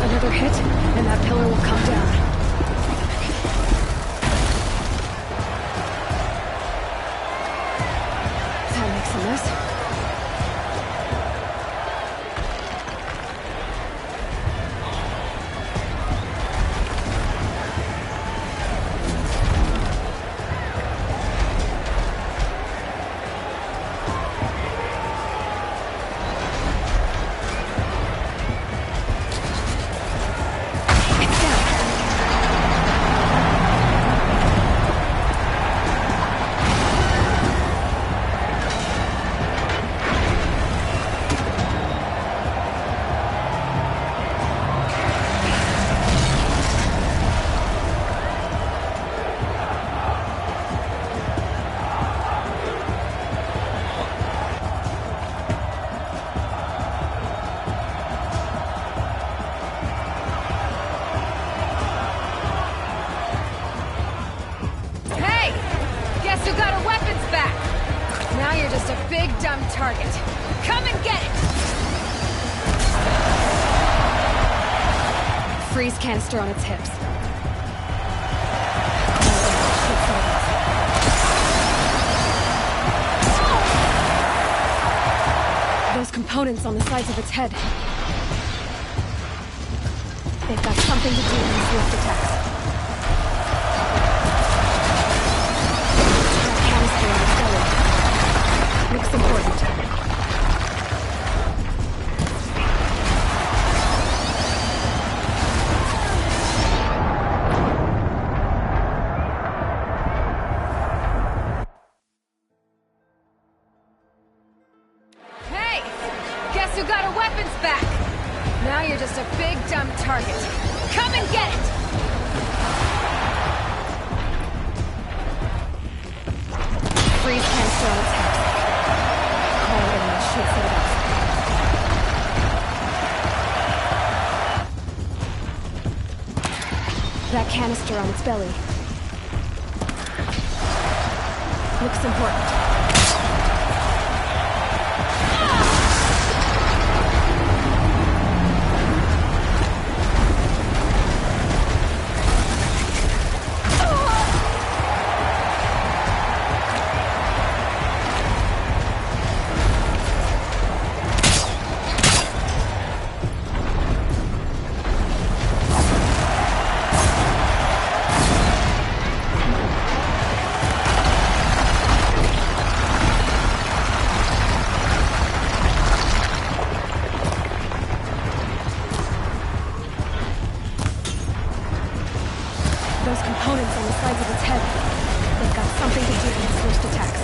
Another hit, and that pillar will come down. That makes a mess. Target. Come and get it! Freeze canister on its hips. Those components on the sides of its head. They've got something to do with swift attacks. That canister on its belly. Looks important. Hey! Guess who got our weapons back? Now you're just a big, dumb target. Come and get it! Freeze canister on its head. Should set it up. That canister on its belly. Looks important. Those components on the sides of its head. They've got something to do with its first attacks.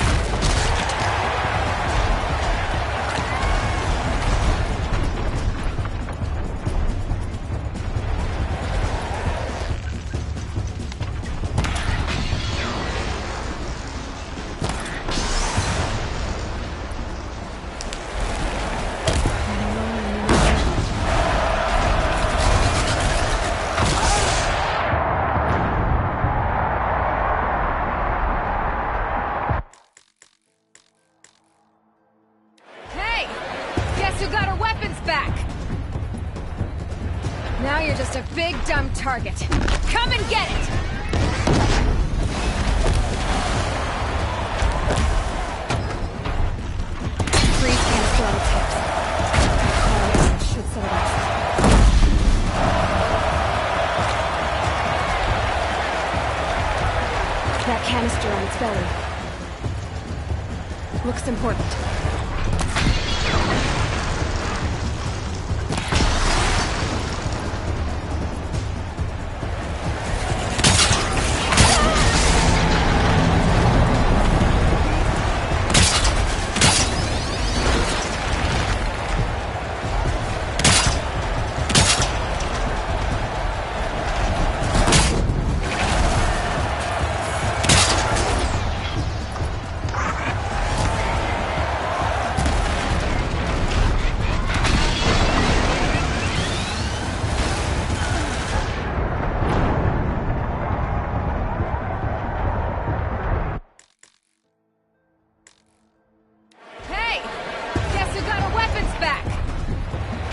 Now you're just a big, dumb target. Come and get it! Freeze canister on its hips. Should set it up. That canister on its belly. Looks important.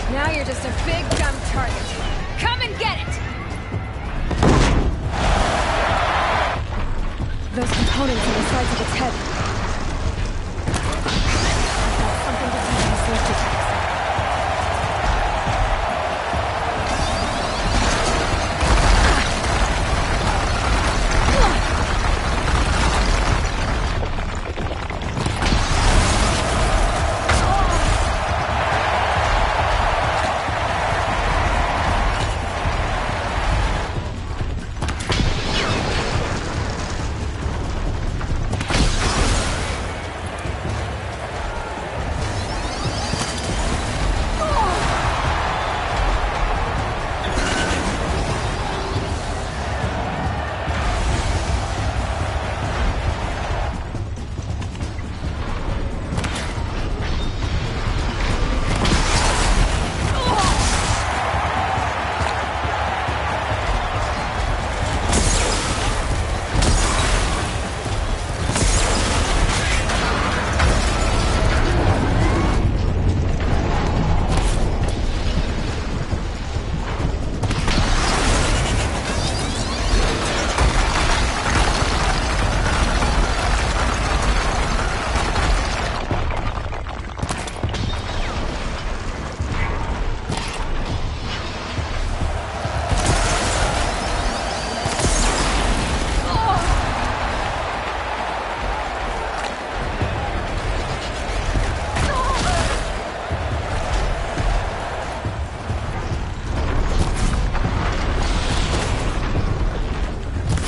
Now you're just a big, dumb target. Come and get it! Those components on the sides of its head. That's something to do with the safety tanks.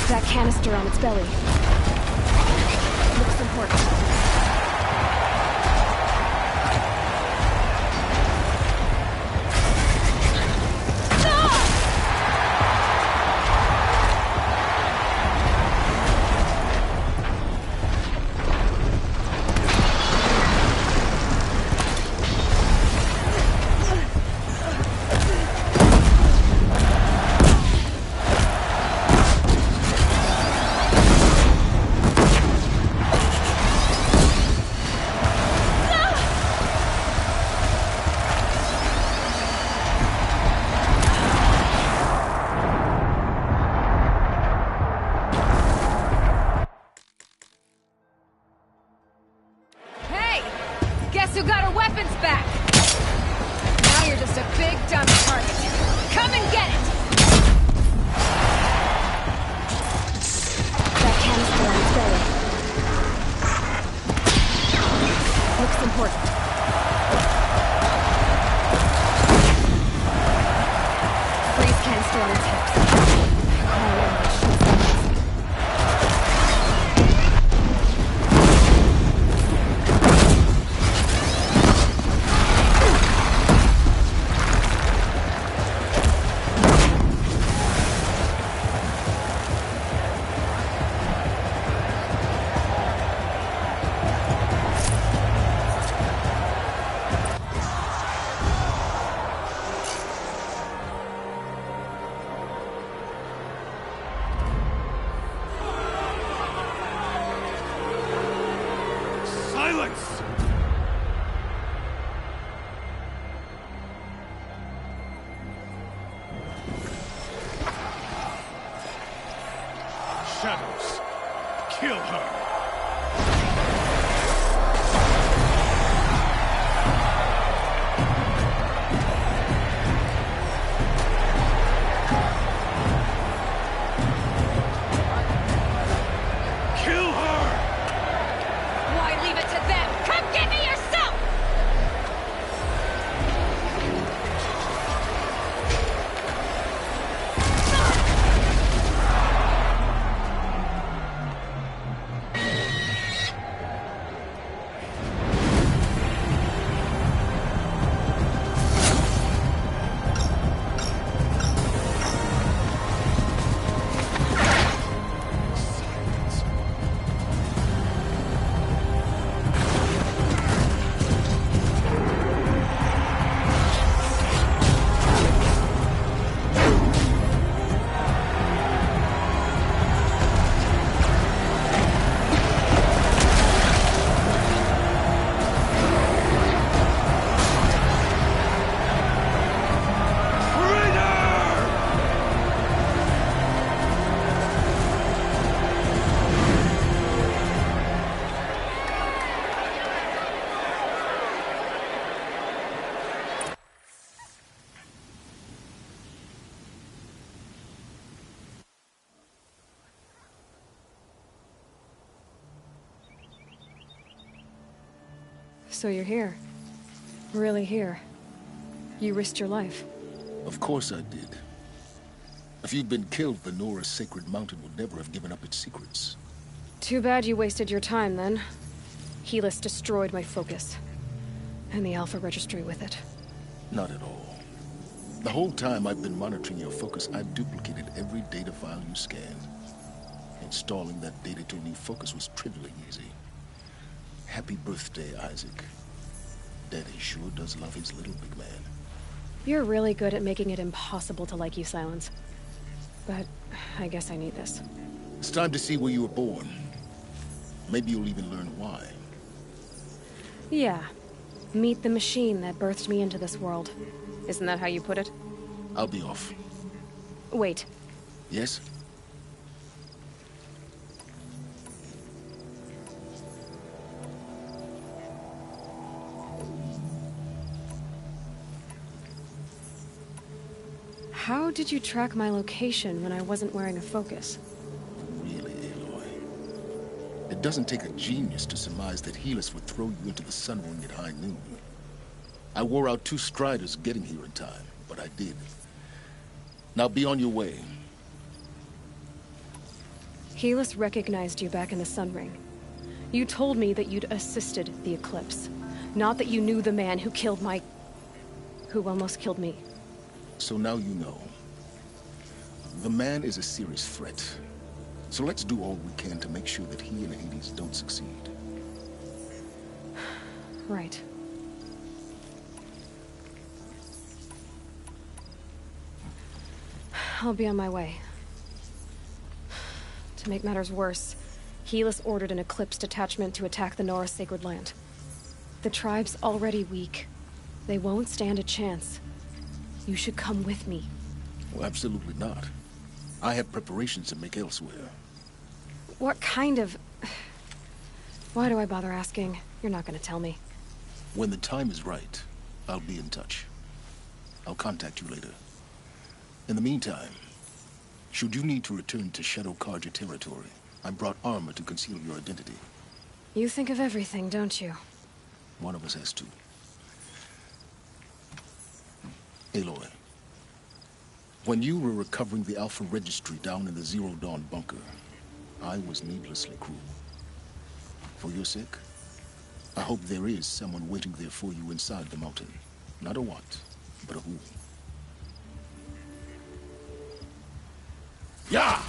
That canister on its belly. Looks important. Guess who got her weapons back? Now you're just a big, dumb target. Come and get it! That canister on its belly. Looks important. Freeze canister on its hips. Silence! Shadows, kill her! So you're here. Really here. You risked your life. Of course I did. If you'd been killed, the Nora's Sacred Mountain would never have given up its secrets. Too bad you wasted your time, then. Helis destroyed my focus. And the Alpha Registry with it. Not at all. The whole time I've been monitoring your focus, I've duplicated every data file you scanned. Installing that data to a new focus was trivially easy. Happy birthday, Isaac. Daddy sure does love his little big man. You're really good at making it impossible to like you, Silence. But I guess I need this. It's time to see where you were born. Maybe you'll even learn why. Yeah. Meet the machine that birthed me into this world. Isn't that how you put it? I'll be off. Wait. Yes? How did you track my location when I wasn't wearing a focus? Really, Aloy? It doesn't take a genius to surmise that Helis would throw you into the Sun Ring at high noon. I wore out 2 striders getting here in time, but I did. Now be on your way. Helis recognized you back in the Sun Ring. You told me that you'd assisted the Eclipse. Not that you knew the man who killed my... who almost killed me. So now you know. The man is a serious threat. So let's do all we can to make sure that he and Hades don't succeed. Right. I'll be on my way. To make matters worse, Helis ordered an Eclipse detachment to attack the Nora Sacred Land. The tribe's already weak. They won't stand a chance. You should come with me. Well, absolutely not. I have preparations to make elsewhere. What kind of... Why do I bother asking? You're not gonna tell me. When the time is right, I'll be in touch. I'll contact you later. In the meantime, should you need to return to Shadow Carja territory, I brought armor to conceal your identity. You think of everything, don't you? One of us has to. Aloy, when you were recovering the Alpha Registry down in the Zero Dawn bunker, I was needlessly cruel. For your sake, I hope there is someone waiting there for you inside the mountain. Not a what, but a who. Yeah!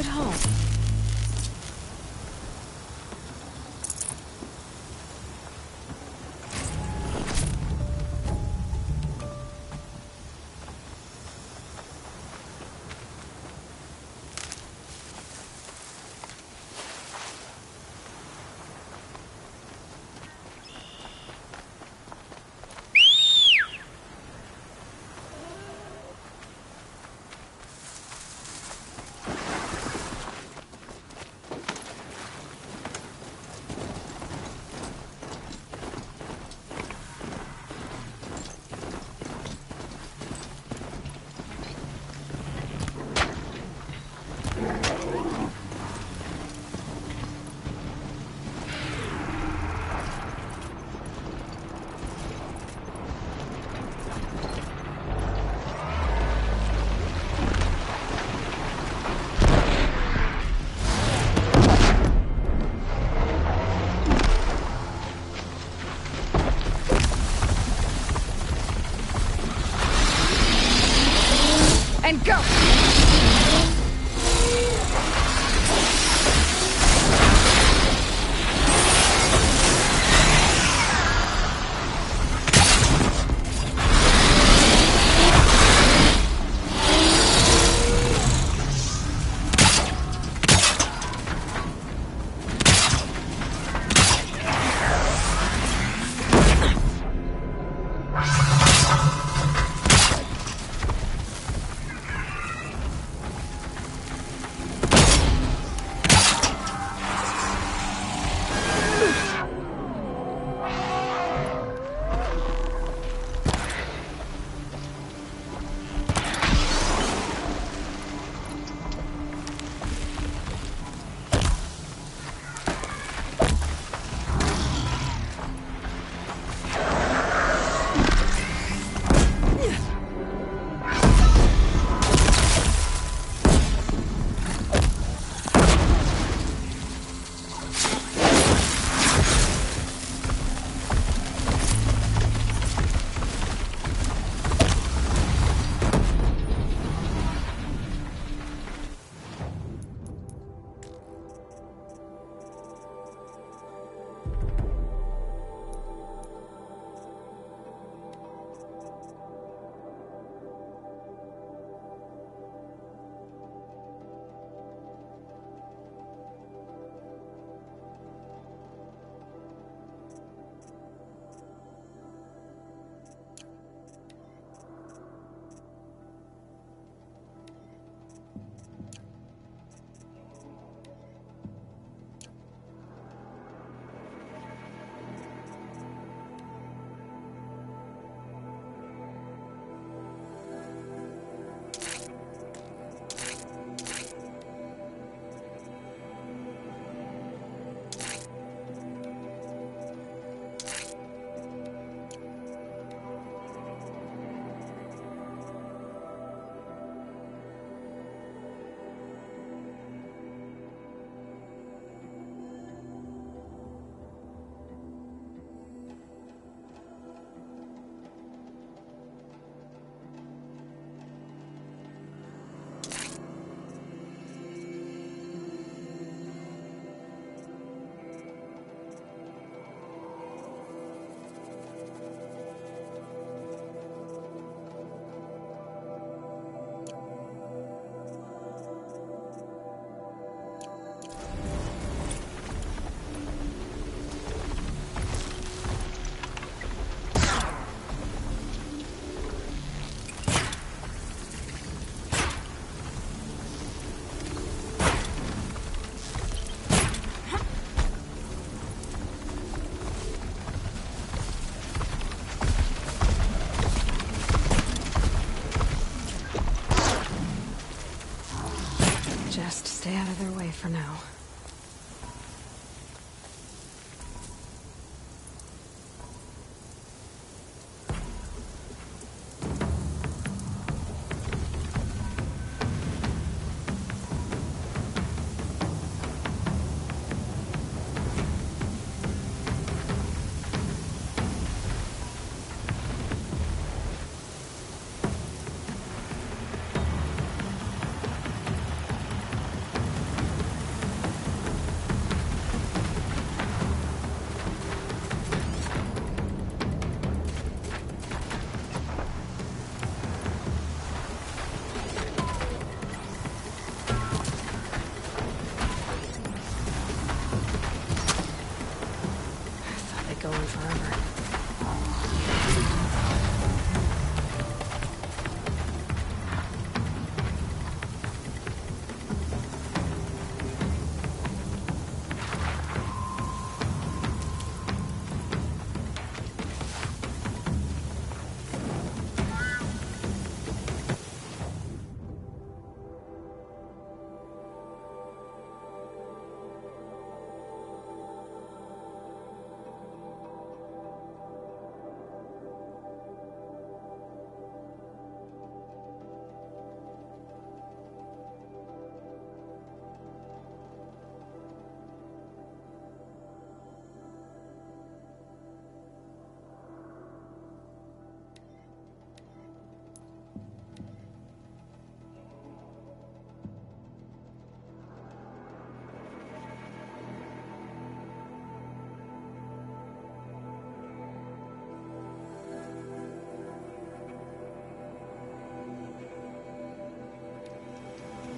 at home. And go! Just stay out of their way for now.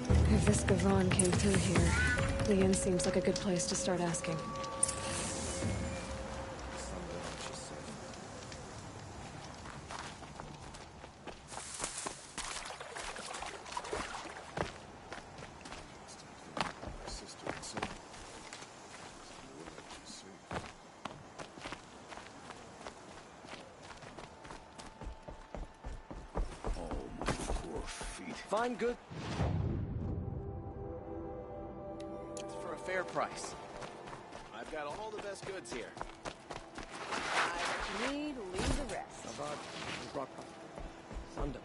If this Gavan came through here, the inn seems like a good place to start asking. Find good. It's for a fair price. I've got all the best goods here. I need to leave the rest. Avad, Brock, Thunder.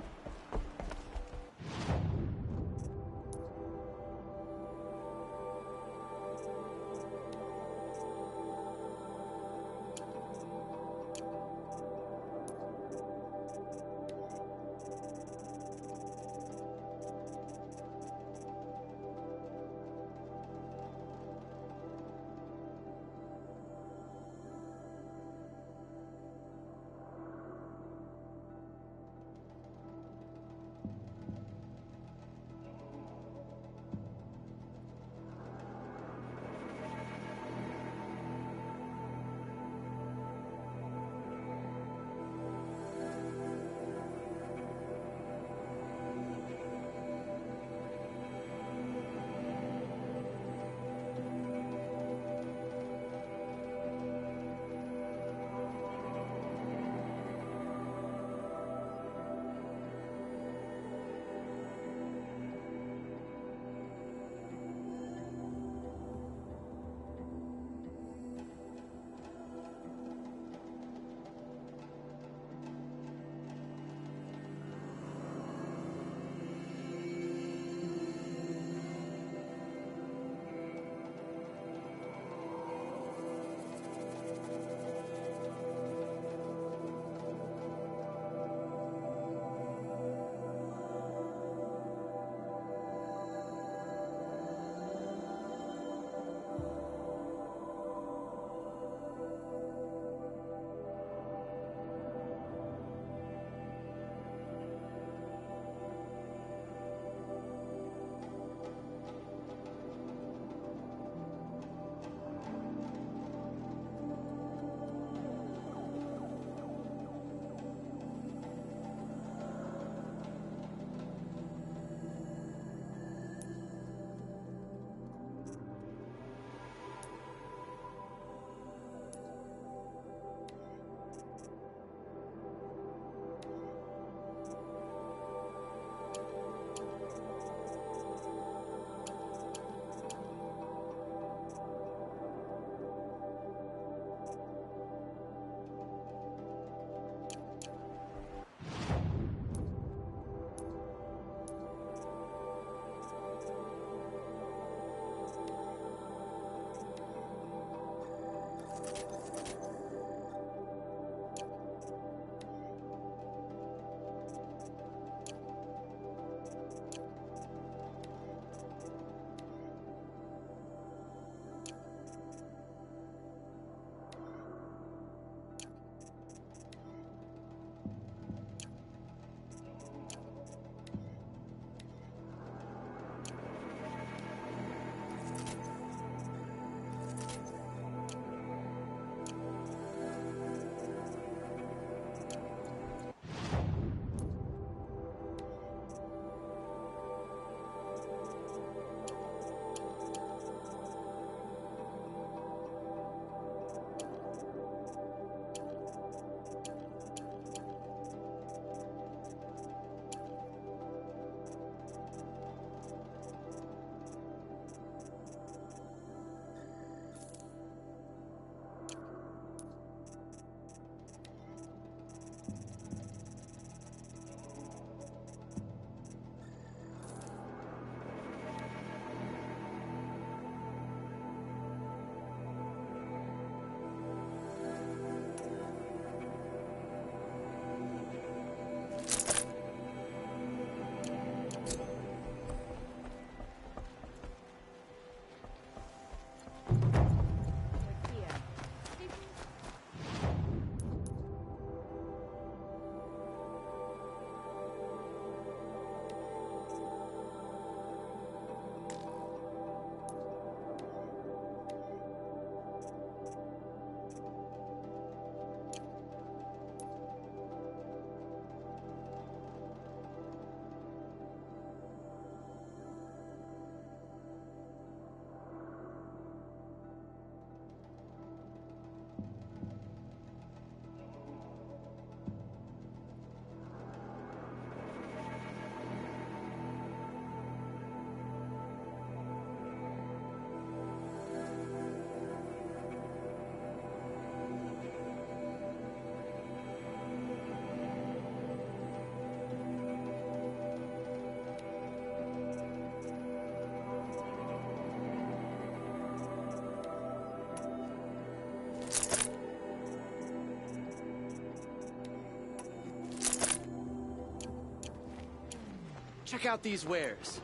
Check out these wares.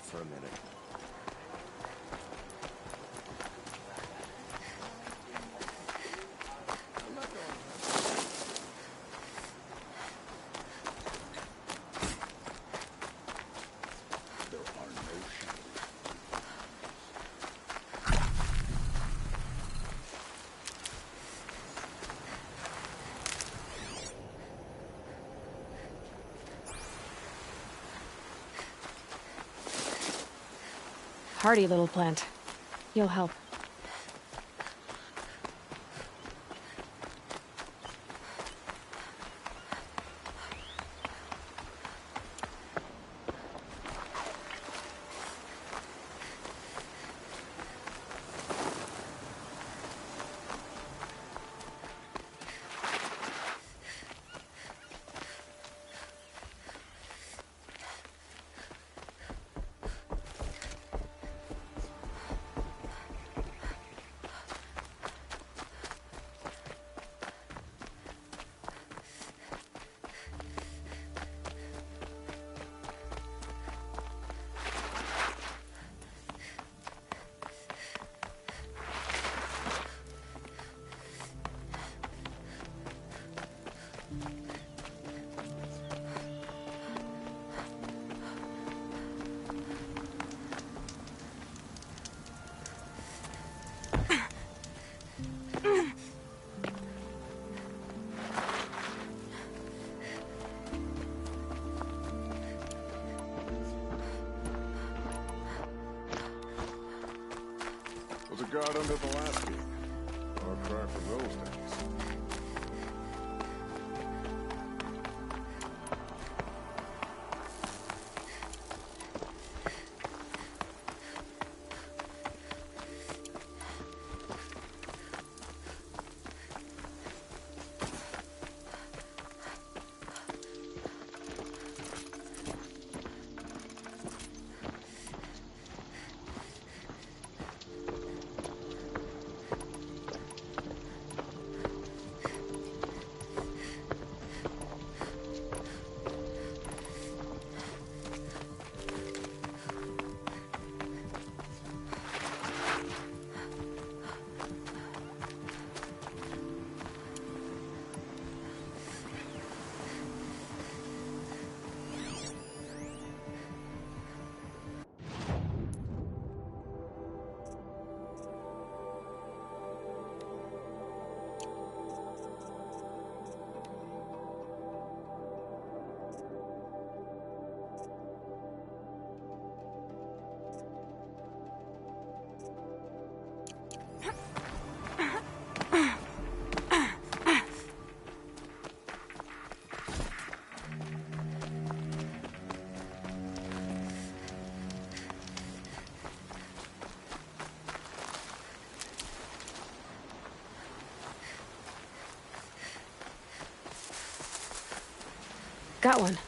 For a minute. There are no shoes. Hardy little plant. You'll help. Was a guard under the last gate. Far cry from those days. Got one.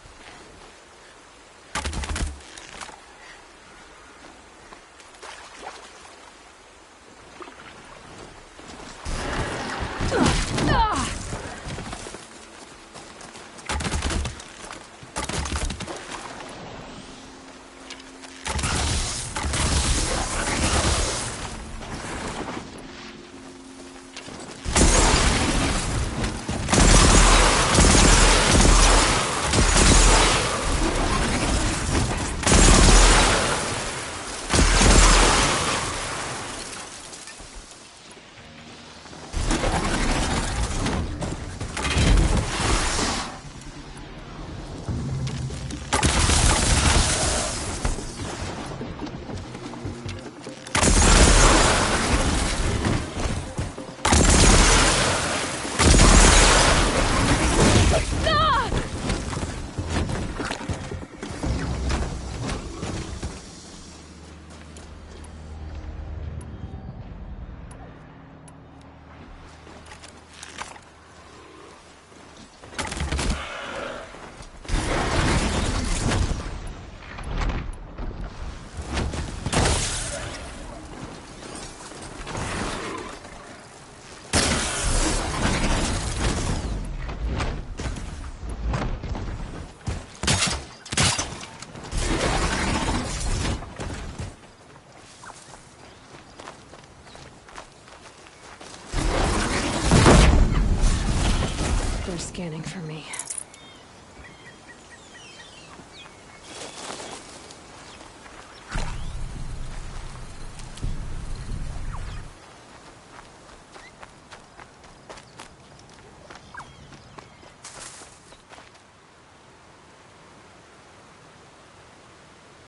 scanning for me.